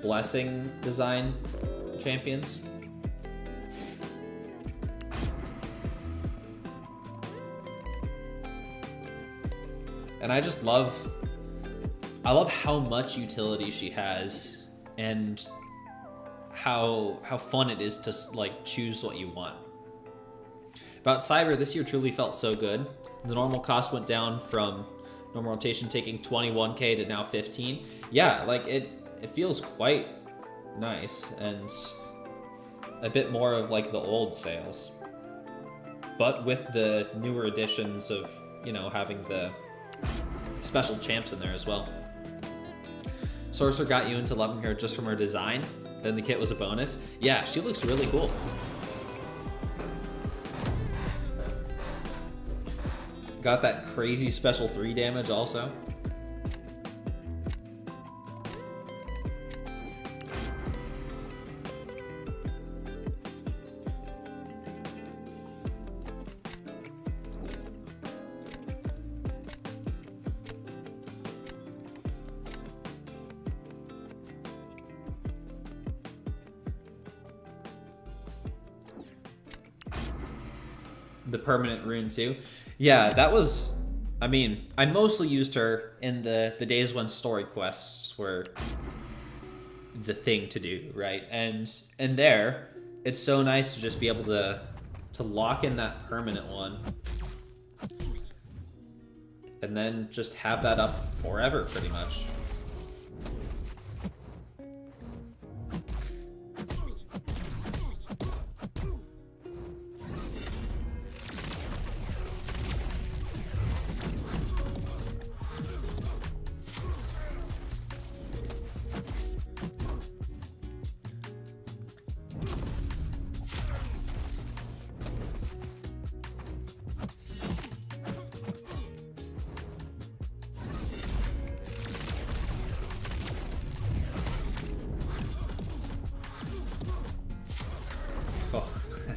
blessing design champions. And I just love how much utility she has and how fun it is to like choose what you want. About Cyber, this year truly felt so good. The normal cost went down from normal rotation taking 21K to now 15. Yeah, like it feels quite nice and a bit more of like the old sales. But with the newer additions of, you know, having the special champs in there as well. Sorcerer got you into loving her just from her design. Then the kit was a bonus. Yeah, she looks really cool. Got that crazy special 3 damage also. The permanent rune too. Yeah, that was, I mean, I mostly used her in the days when story quests were the thing to do, right? And there, it's so nice to just be able to lock in that permanent one and then just have that up forever pretty much.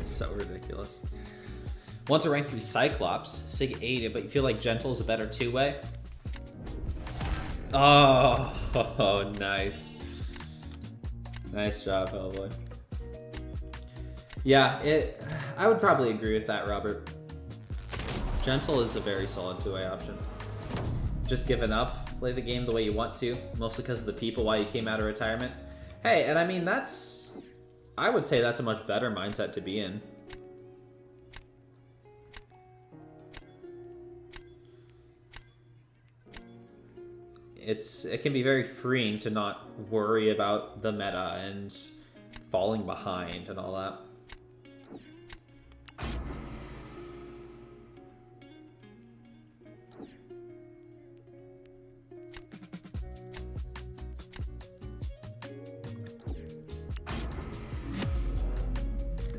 So ridiculous. Once a rank 3 Cyclops, Sig 80, but you feel like Gentle is a better 2-way? Oh, nice. Nice job, Hellboy. Yeah, I would probably agree with that, Robert. Gentle is a very solid 2-way option. Just give it up, play the game the way you want to, mostly because of the people while you came out of retirement. Hey, and I mean, I would say that's a much better mindset to be in. It can be very freeing to not worry about the meta and falling behind and all that.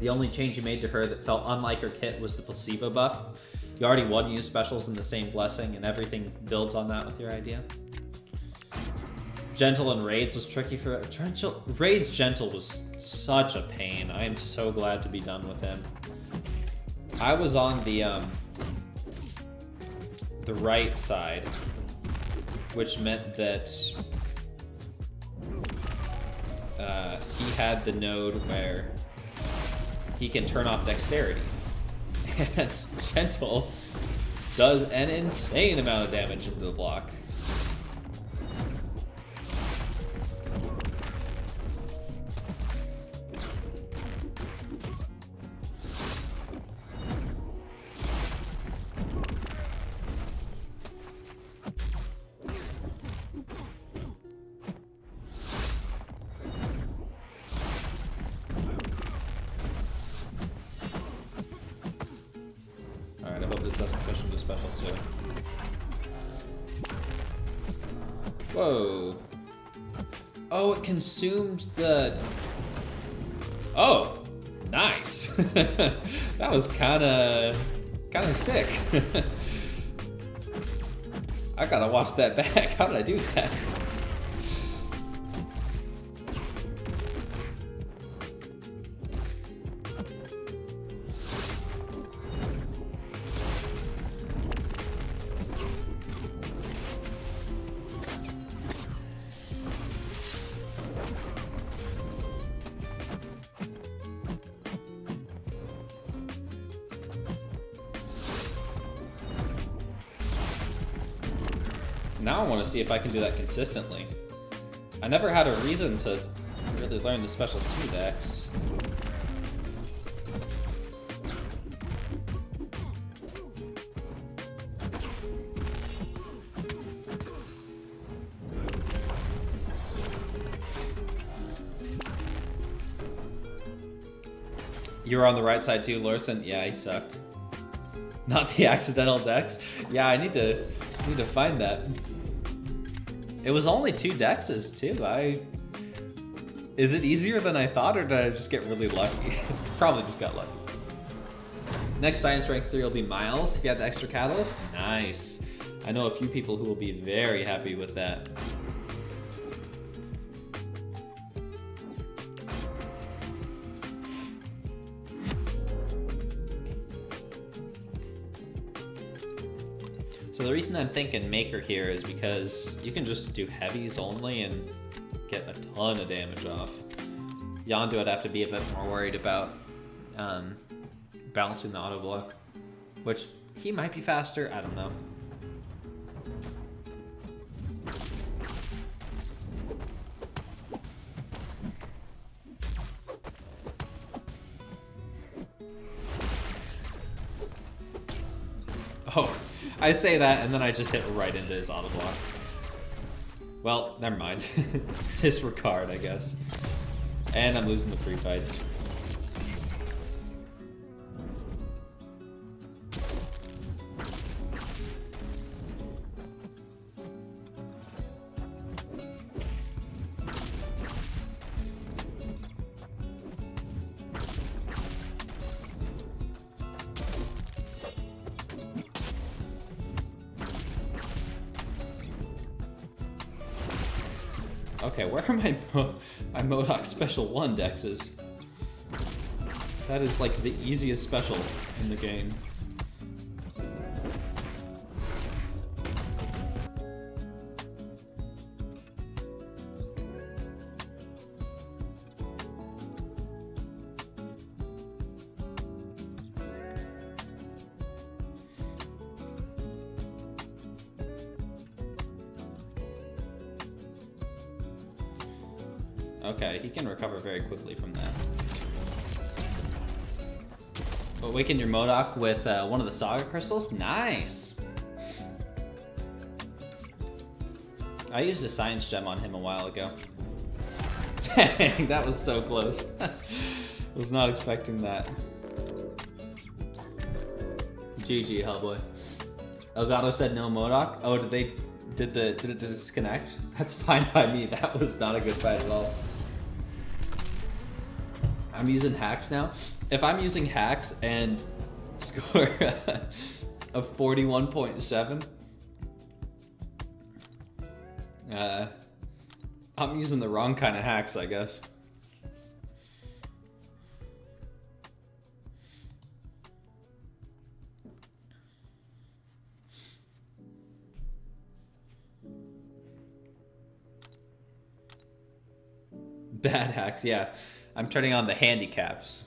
The only change you made to her that felt unlike her kit was the placebo buff. You already won use specials in the same blessing, and everything builds on that with your idea. Gentle and Raids was tricky for Raids Gentle was such a pain. I am so glad to be done with him. I was on the right side, which meant that he had the node where he can turn off dexterity. And Gentle does an insane amount of damage into the block. Alright, I hope this doesn't push him to special too. Whoa. Oh, it consumed the... Oh, nice. That was kind of sick. I gotta watch that back. How did I do that? Now I want to see if I can do that consistently. I never had a reason to really learn the special 2 decks. You were on the right side too, Lorson? Yeah, he sucked. Not the accidental decks? Yeah, I need to find that. It was only 2 dexes too. Is it easier than I thought, or did I just get really lucky? Probably just got lucky. Next science rank 3 will be Miles if you have the extra catalyst. Nice. I know a few people who will be very happy with that. So the reason I'm thinking Maker here is because you can just do heavies only and get a ton of damage off. Yondu would have to be a bit more worried about balancing the auto block, which he might be faster, I don't know. Oh. I say that, and then I just hit right into his auto block. Well, never mind. Disregard, I guess. And I'm losing the pre-fights. Okay, where are my MODOK special 1 dexes? That is like the easiest special in the game. Okay, he can recover very quickly from that. Awaken your MODOK with one of the Saga Crystals? Nice! I used a Science Gem on him a while ago. Dang, that was so close. Was not expecting that. GG, Hellboy. Elgato said no MODOK? Oh, did it disconnect? That's fine by me. That was not a good fight at all. I'm using hacks now. If I'm using hacks and score a 41.7, I'm using the wrong kind of hacks, I guess. Bad hacks, yeah. I'm turning on the handicaps.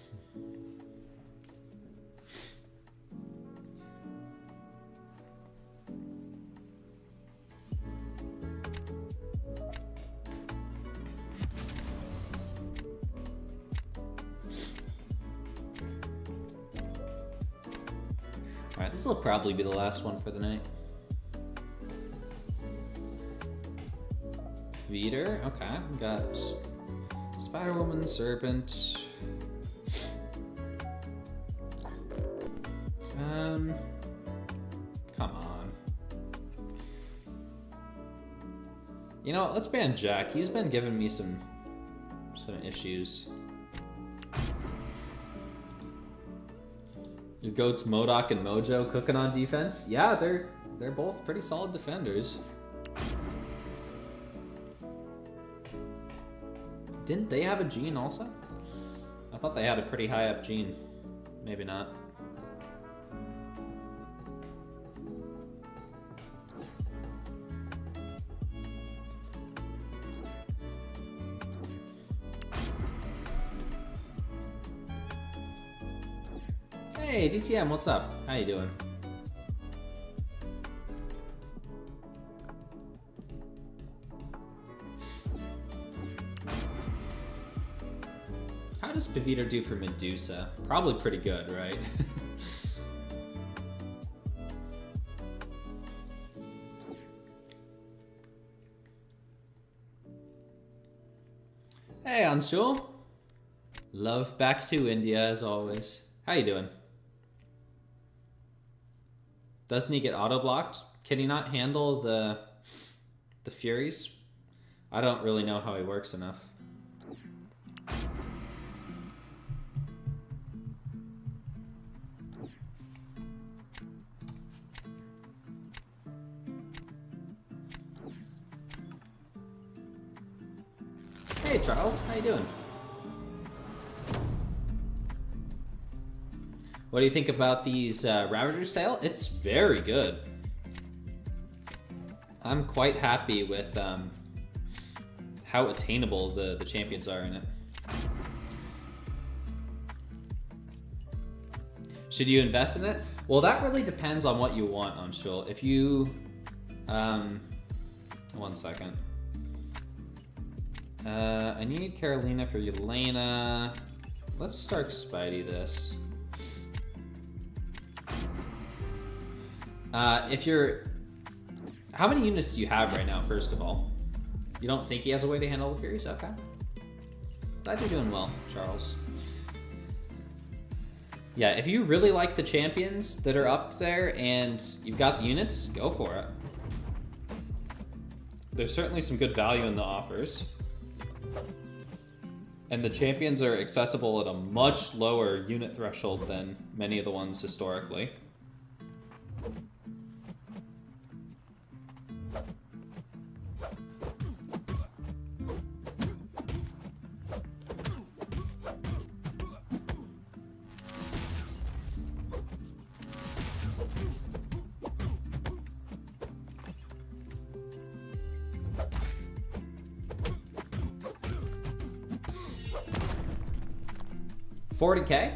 Alright, this will probably be the last one for the night. Veeder, okay, we got Spider-Woman, Serpent. Come on. You know what, let's ban Jack. He's been giving me some issues. Your goats Modok and Mojo cooking on defense? Yeah, they're both pretty solid defenders. Didn't they have a gene also? I thought they had a pretty high up gene. Maybe not. Hey, DTM, what's up? How you doing? How does Pavita do for Medusa? Probably pretty good, right? Hey, Anshul. Love back to India as always. How you doing? Doesn't he get auto-blocked? Can he not handle the Furies? I don't really know how he works enough. Hey Charles, how you doing? What do you think about these Ravager sale? It's very good. I'm quite happy with how attainable the champions are in it. Should you invest in it? Well, that really depends on what you want, Anshul. If you... one second. I need Carolina for Yelena. Let's StarkSpidey this. If you're... How many units do you have right now, first of all? You don't think he has a way to handle the Furies? Okay. Glad you're doing well, Charles. Yeah, if you really like the champions that are up there and you've got the units, go for it. There's certainly some good value in the offers. And the champions are accessible at a much lower unit threshold than many of the ones historically. $40K?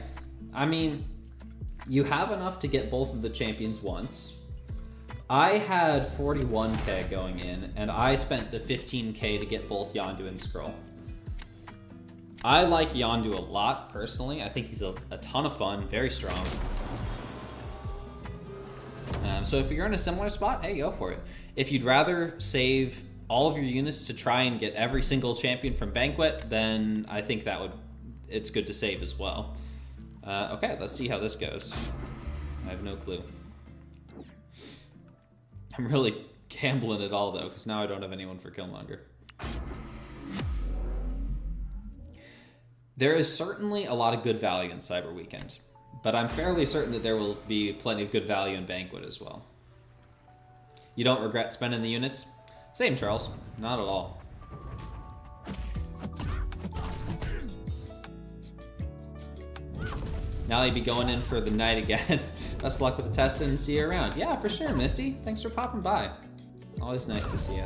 I mean, you have enough to get both of the champions once. I had 41K going in, and I spent the 15K to get both Yondu and Skrull. I like Yondu a lot, personally. I think he's a ton of fun, very strong. So if you're in a similar spot, hey, go for it. If you'd rather save all of your units to try and get every single champion from Banquet, then I think it's good to save as well. Okay, let's see how this goes. I have no clue. I'm really gambling it all though, because now I don't have anyone for Killmonger. There is certainly a lot of good value in Cyber Weekend, but I'm fairly certain that there will be plenty of good value in Banquet as well. You don't regret spending the units? Same, Charles. Not at all. Now you'd be going in for the night again. Best of luck with the testing and see you around. Yeah, for sure, Misty. Thanks for popping by. Always nice to see you.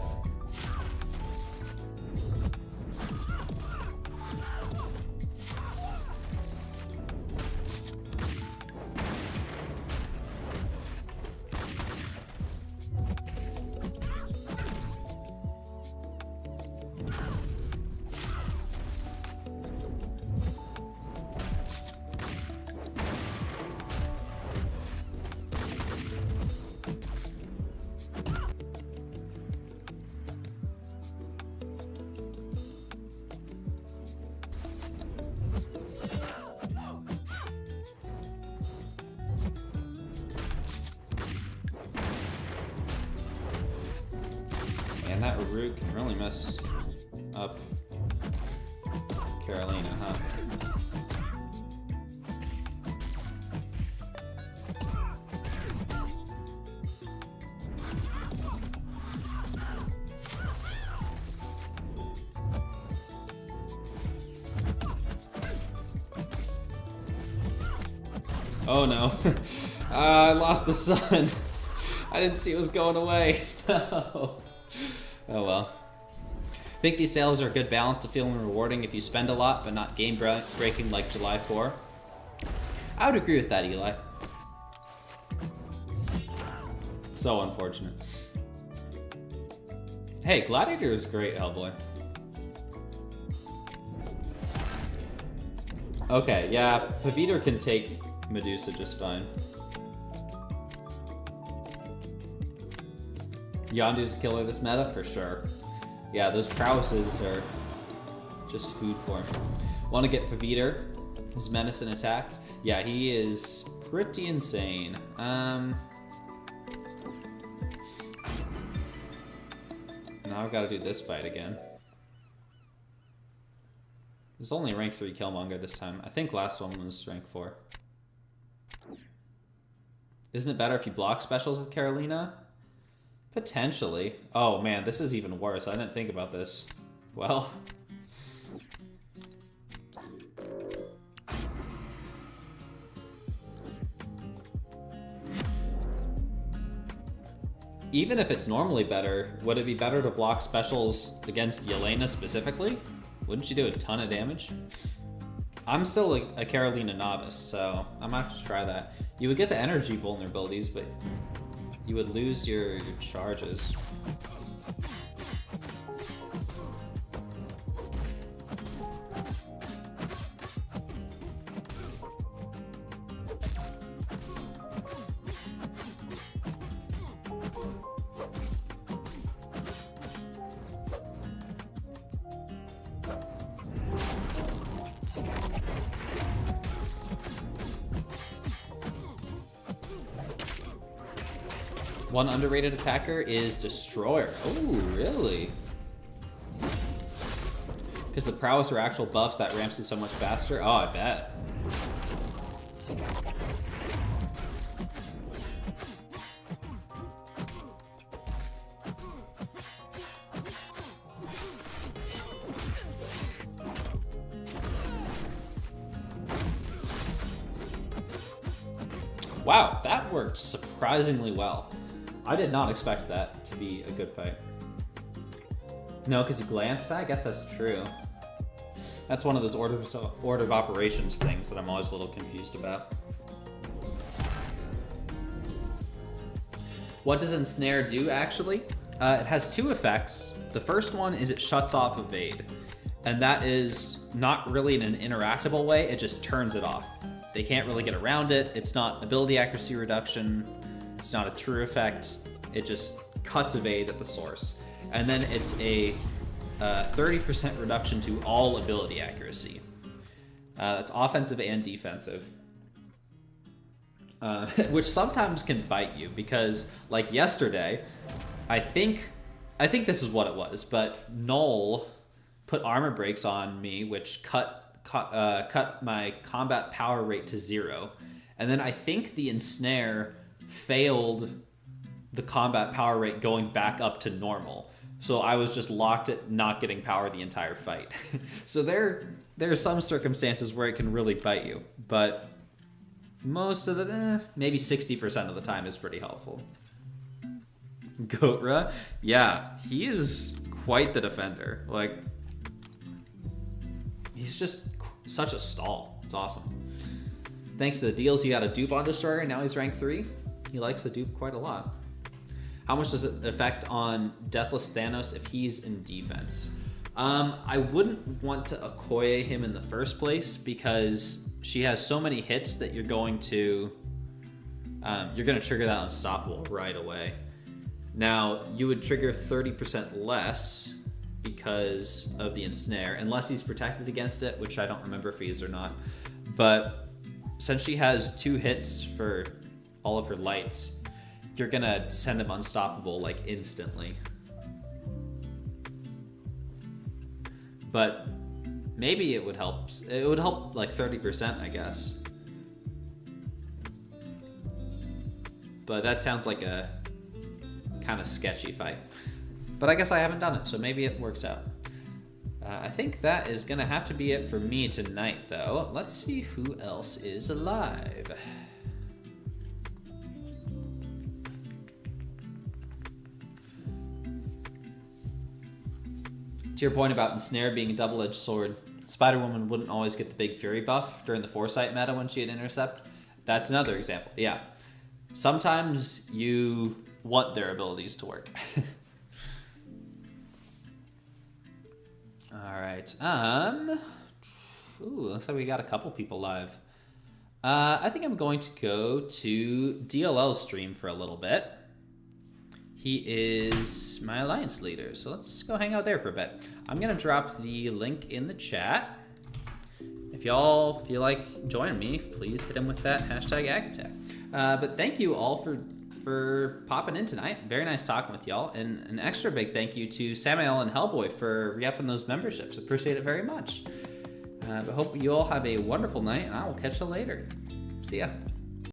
that Root can really mess up Carolina, huh? Oh no. I lost the sun. I didn't see it was going away. No. Oh well. I think these sales are a good balance of feeling rewarding if you spend a lot, but not game breaking like July 4. I would agree with that, Eli. So unfortunate. Hey, Gladiator is great, Hellboy. Okay, yeah, Paviter can take Medusa just fine. Yondu's a killer this meta, for sure. Yeah, those prowesses are just food for him. Want to get Paviter, his menace and attack? Yeah, he is pretty insane. Now I've got to do this fight again. There's only a rank 3 Killmonger this time. I think last one was rank 4. Isn't it better if you block specials with Carolina? Potentially. Oh man, this is even worse. I didn't think about this. Well. Even if it's normally better, would it be better to block specials against Yelena specifically? Wouldn't you do a ton of damage? I'm still a Carolina novice, so I might have to try that. You would get the energy vulnerabilities, but you would lose your charges. One underrated attacker is Destroyer. Oh, really? Because the prowess are actual buffs that ramps it so much faster? Oh, I bet. Wow, that worked surprisingly well. I did not expect that to be a good fight. No, because you glanced? I guess that's true. That's one of those order of operations things that I'm always a little confused about. What does Ensnare do, actually? It has two effects. The first one is it shuts off Evade. And that is not really in an interactable way, it just turns it off. They can't really get around it. It's not ability accuracy reduction. It's not a true effect. It just cuts Evade at the source. And then it's a 30% reduction to all ability accuracy. That's offensive and defensive. Which sometimes can bite you because, like yesterday, I think this is what it was, but Null put armor breaks on me, which cut my combat power rate to 0. And then I think the Ensnare failed the combat power rate going back up to normal. So I was just locked at not getting power the entire fight. So there are some circumstances where it can really bite you, but most of the, maybe 60% of the time is pretty helpful. Gotra, yeah, he is quite the defender. Like, he's just such a stall. It's awesome. Thanks to the deals, he got a dupe on Destroyer, and now he's rank 3. He likes the dupe quite a lot. How much does it affect on DeathlessThanos if he's in defense? I wouldn't want to Okoye him in the first place because she has so many hits that you're going to trigger that unstoppable right away. Now, you would trigger 30% less because of the Ensnare, unless he's protected against it, which I don't remember if he is or not. But since she has 2 hits for all of her lights, you're gonna send him unstoppable like instantly. but maybe it would help. It would help like 30%, I guess. But that sounds like a kind of sketchy fight. But I guess I haven't done it, so maybe it works out. I think that is gonna have to be it for me tonight, though. Let's see who else is alive. To your point about Ensnare being a double-edged sword, Spider-Woman wouldn't always get the big Fury buff during the Foresight meta when she had Intercept. That's another example, yeah. Sometimes you want their abilities to work. All right. Looks like we got a couple people live. I think I'm going to go to DLL's stream for a little bit. He is my alliance leader, so let's go hang out there for a bit. I'm gonna drop the link in the chat. If y'all feel like joining me, please hit him with that hashtag #AgAttack. But thank you all for popping in tonight. Very nice talking with y'all. And an extra big thank you to Samuel and Hellboy for re-upping those memberships. Appreciate it very much. But hope you all have a wonderful night, and I will catch you later. See ya.